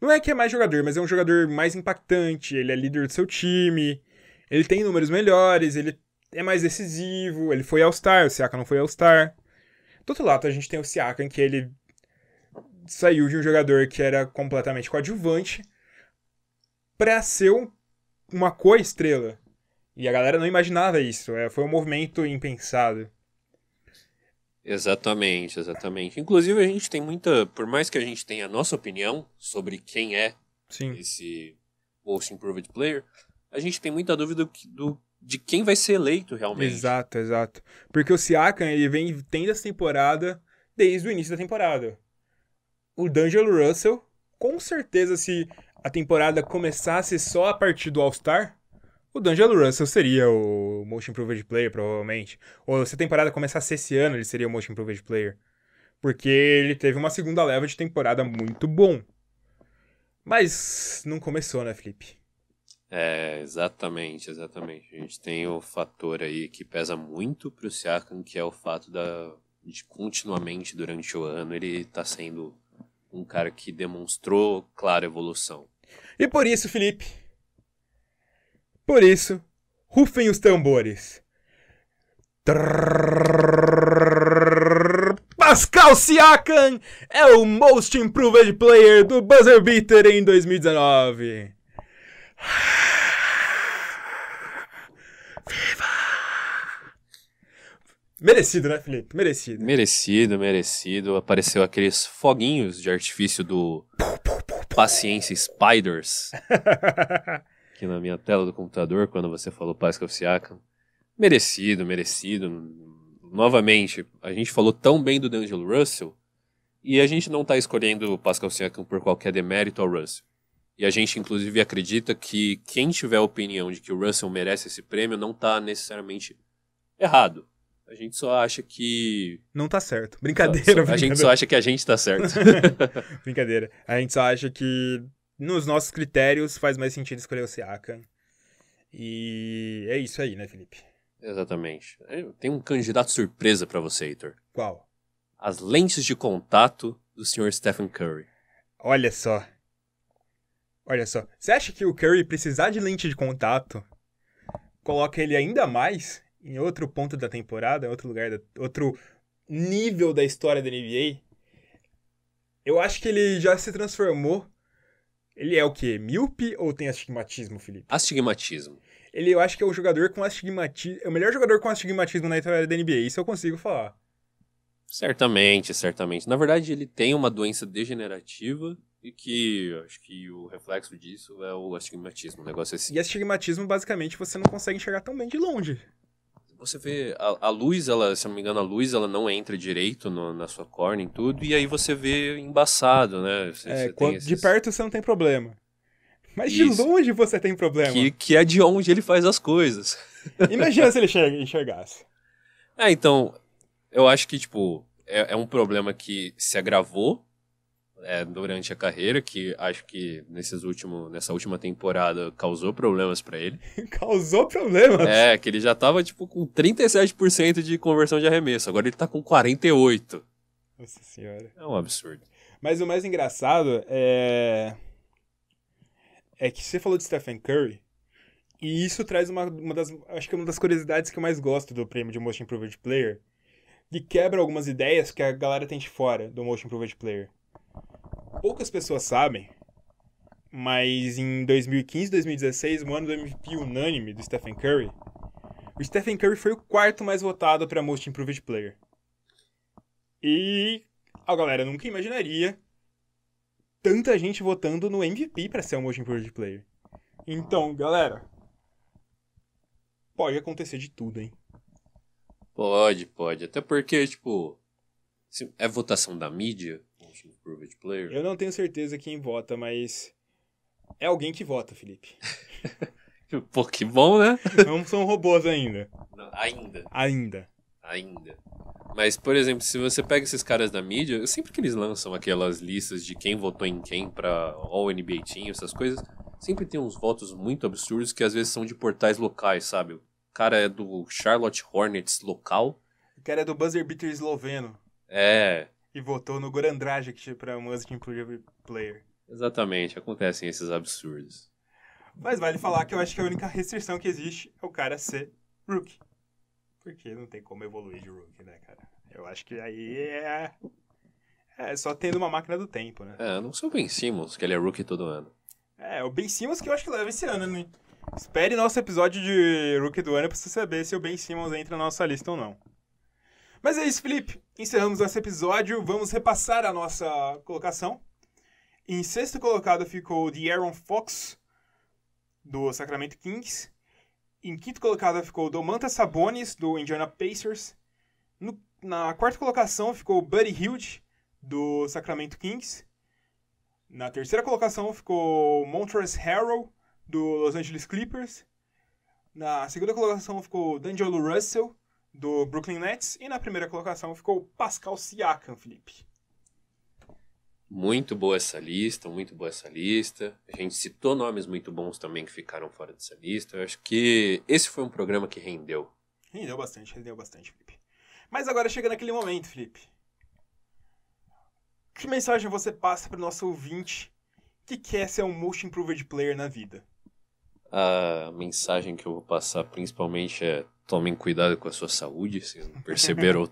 Não é que é mais jogador, mas é um jogador mais impactante, ele é líder do seu time, ele tem números melhores, ele é mais decisivo, ele foi All-Star, o Siakam não foi All-Star. Do outro lado a gente tem o Siakam, que ele saiu de um jogador que era completamente coadjuvante pra ser uma co-estrela. E a galera não imaginava isso. Foi um movimento impensado. Exatamente. Inclusive, a gente tem muita... Por mais que a gente tenha a nossa opinião sobre quem é esse Most Improved Player, a gente tem muita dúvida de quem vai ser eleito realmente. Exato. Porque o Siakam, ele vem tendo essa temporada desde o início da temporada. O D'Angelo Russell, com certeza, se a temporada começasse só a partir do All-Star, o D'Angelo Russell seria o Most Improved Player, provavelmente. Ou se a temporada começasse esse ano, ele seria o Most Improved Player. Porque ele teve uma segunda leva de temporada muito bom. Mas não começou, né, Felipe? Exatamente. A gente tem o fator aí que pesa muito pro Siakam, que é o fato de continuamente durante o ano ele tá sendo um cara que demonstrou clara evolução. E por isso, Felipe, rufem os tambores. Pascal Siakam é o Most Improved Player do Buzzer Beater em 2019. Merecido, né, Felipe? Merecido. Merecido. Apareceu aqueles foguinhos de artifício do Paciência Spiders aqui na minha tela do computador quando você falou Pascal Siakam. Merecido. Novamente, a gente falou tão bem do D'Angelo Russell e a gente não tá escolhendo o Pascal Siakam por qualquer demérito ao Russell. E a gente, inclusive, acredita que quem tiver a opinião de que o Russell merece esse prêmio não tá necessariamente errado. A gente só acha que... Não tá certo. Brincadeira. A gente só acha que a gente tá certo. Brincadeira. A gente só acha que nos nossos critérios faz mais sentido escolher o Siakam. E é isso aí, né, Felipe? Exatamente. Tem um candidato surpresa pra você, Heitor. Qual? As lentes de contato do Sr. Stephen Curry. Olha só. Você acha que o Curry precisar de lente de contato coloca ele ainda mais em outro ponto da temporada, outro lugar, outro nível da história da NBA? Eu acho que ele já se transformou. Ele é o quê? Míope ou tem astigmatismo, Felipe? Astigmatismo. Eu acho que é o jogador com astigmatismo. É o melhor jogador com astigmatismo na história da NBA. Isso eu consigo falar. Certamente. Na verdade, ele tem uma doença degenerativa e que acho que o reflexo disso é o astigmatismo, um negócio assim. E astigmatismo, basicamente, você não consegue enxergar tão bem de longe. Você vê a luz, ela, se eu não me engano, a luz ela não entra direito na sua córnea e tudo, e aí você vê embaçado, né? Você tem de perto você não tem problema. Mas Isso. De longe você tem problema. Que é de onde ele faz as coisas. Imagina se ele enxergasse. Então, eu acho que, tipo, é um problema que se agravou durante a carreira, que acho que nessa última temporada causou problemas pra ele. Causou problemas? Que ele já tava, tipo, com 37% de conversão de arremesso. Agora ele tá com 48%. Nossa senhora. É um absurdo. Mas o mais engraçado é que você falou de Stephen Curry, e isso traz acho que é uma das curiosidades que eu mais gosto do prêmio de Most Improved Player, que quebra algumas ideias que a galera tem de fora do Most Improved Player. Poucas pessoas sabem, mas em 2015 e 2016, o ano do MVP unânime do Stephen Curry, o Stephen Curry foi o quarto mais votado para Most Improved Player. E a galera nunca imaginaria tanta gente votando no MVP para ser o Most Improved Player. Então, galera, pode acontecer de tudo, hein? Pode. Até porque, tipo, é votação da mídia, Most Improved Player. Eu não tenho certeza quem vota, mas é alguém que vota, Felipe. Pô, que bom, né? Não são robôs ainda. Não, ainda. Mas, por exemplo, se você pega esses caras da mídia, sempre que eles lançam aquelas listas de quem votou em quem pra All NBA Team, essas coisas, sempre tem uns votos muito absurdos que às vezes são de portais locais, sabe? O cara é do Charlotte Hornets local. O cara é do buzzer beater esloveno. E votou no Goran Dragic pra Most Improved Player. Exatamente, acontecem esses absurdos. Mas vale falar que eu acho que a única restrição que existe é o cara ser rookie. Porque não tem como evoluir de rookie, né, cara? Eu acho que aí é só tendo uma máquina do tempo, né? Não sou o Ben Simmons, que ele é rookie todo ano. O Ben Simmons que eu acho que leva esse ano, né? Espere nosso episódio de rookie do ano pra você saber se o Ben Simmons entra na nossa lista ou não. Mas é isso, Felipe. Encerramos nosso episódio. Vamos repassar a nossa colocação. Em sexto colocado ficou o De'Aaron Fox, do Sacramento Kings. Em quinto colocado ficou o Domantas Sabonis, do Indiana Pacers. Na quarta colocação ficou o Buddy Hield, do Sacramento Kings. Na terceira colocação ficou o Montrezl Harrell, do Los Angeles Clippers. Na segunda colocação ficou o D'Angelo Russell, do Brooklyn Nets. E na primeira colocação ficou o Pascal Siakam, Felipe. Muito boa essa lista. A gente citou nomes muito bons também que ficaram fora dessa lista. Eu acho que esse foi um programa que rendeu. Rendeu bastante, Felipe. Mas agora chega naquele momento, Felipe. Que mensagem você passa para o nosso ouvinte que quer ser um Most Improved Player na vida? A mensagem que eu vou passar principalmente é: tomem cuidado com a sua saúde. Vocês não perceberam,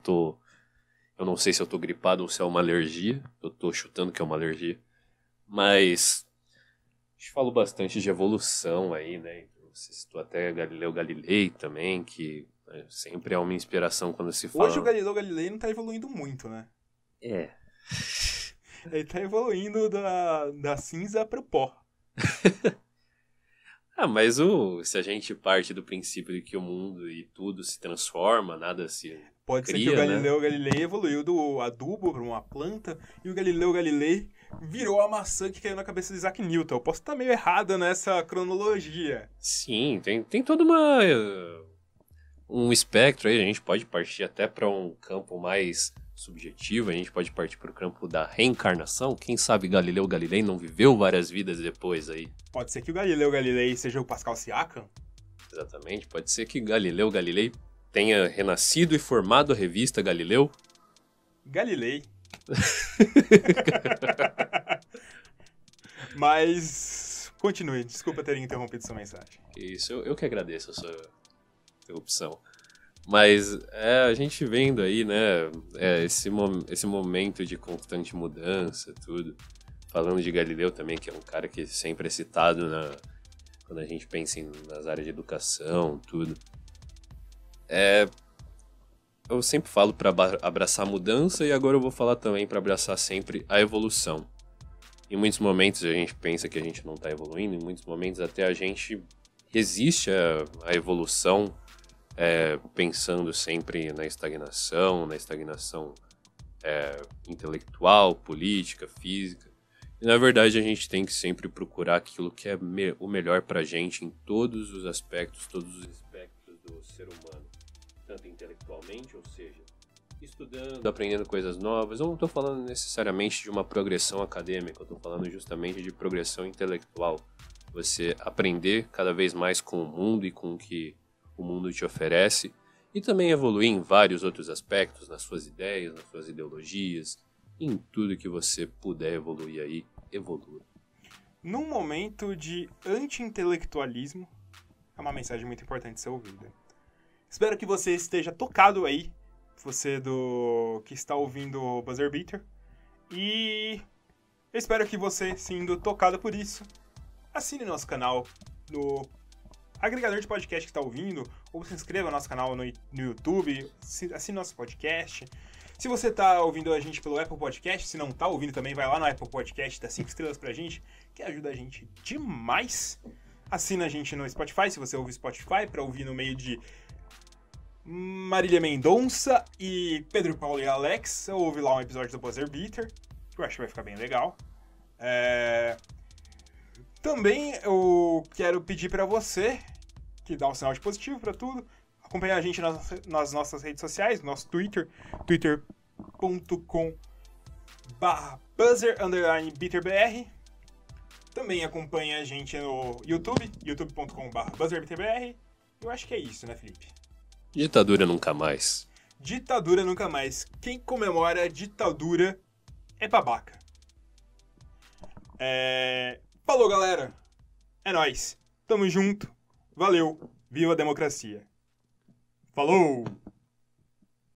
eu não sei se eu tô gripado ou se é uma alergia. Eu tô chutando que é uma alergia. Mas a gente falou bastante de evolução aí, né? Você citou até Galileu Galilei também, que Sempre é uma inspiração quando se fala... Hoje o Galileu Galilei não tá evoluindo muito, né? É. Ele tá evoluindo da cinza pro pó. Mas se a gente parte do princípio de que o mundo e tudo se transforma, nada se Pode cria, ser que o Galileu né? Galilei evoluiu do adubo para uma planta e o Galileu Galilei virou a maçã que caiu na cabeça de Isaac Newton. Eu posso estar meio errado nessa cronologia. Sim, tem toda um espectro aí, a gente pode partir até para um campo mais subjetivo, a gente pode partir para o campo da reencarnação. Quem sabe Galileu Galilei não viveu várias vidas depois aí. Pode ser que o Galileu Galilei seja o Pascal Siakam? Exatamente, pode ser que Galileu Galilei tenha renascido e formado a revista Galileu. Galilei. Mas continue, desculpa ter interrompido sua mensagem. Isso, eu que agradeço a sua interrupção. Mas a gente vendo aí, né, esse momento de constante mudança, tudo. Falando de Galileu também, que é um cara que sempre é citado quando a gente pensa nas áreas de educação, tudo. Eu sempre falo para abraçar a mudança e agora eu vou falar também para abraçar sempre a evolução. Em muitos momentos a gente pensa que a gente não está evoluindo, em muitos momentos até a gente resiste à evolução, pensando sempre na estagnação intelectual, política, física. E na verdade a gente tem que sempre procurar aquilo que é o melhor pra gente em todos os aspectos do ser humano. Tanto intelectualmente, ou seja, estudando, aprendendo coisas novas. Eu não estou falando necessariamente de uma progressão acadêmica, eu estou falando justamente de progressão intelectual. Você aprender cada vez mais com o mundo e com o que o mundo te oferece, e também evoluir em vários outros aspectos, nas suas ideias, nas suas ideologias, em tudo que você puder evoluir aí, evolua. Num momento de anti-intelectualismo, é uma mensagem muito importante de ser ouvida. Espero que você esteja tocado aí, você que está ouvindo o Buzzer Beater, e eu espero que você, sendo tocado por isso, assine nosso canal no agregador de podcast que está ouvindo, ou se inscreva no nosso canal no YouTube, assine nosso podcast. Se você está ouvindo a gente pelo Apple Podcast, se não está ouvindo também, vai lá no Apple Podcast, dá 5 estrelas pra gente, que ajuda a gente demais. Assina a gente no Spotify, se você ouve Spotify, para ouvir no meio de Marília Mendonça e Pedro Paulo e Alex. Ouve lá um episódio do Buzzer Beater, que eu acho que vai ficar bem legal. Também eu quero pedir para você que dá um sinal de positivo para tudo, acompanhar a gente nas nossas redes sociais, nosso Twitter, twitter.com/buzzer_beaterbr. Também acompanha a gente no YouTube, youtube.com/buzzerbeaterbr. Eu acho que é isso, né, Felipe? Ditadura nunca mais. Ditadura nunca mais. Quem comemora a ditadura é babaca. Falou, galera. É nóis. Tamo junto. Valeu. Viva a democracia. Falou!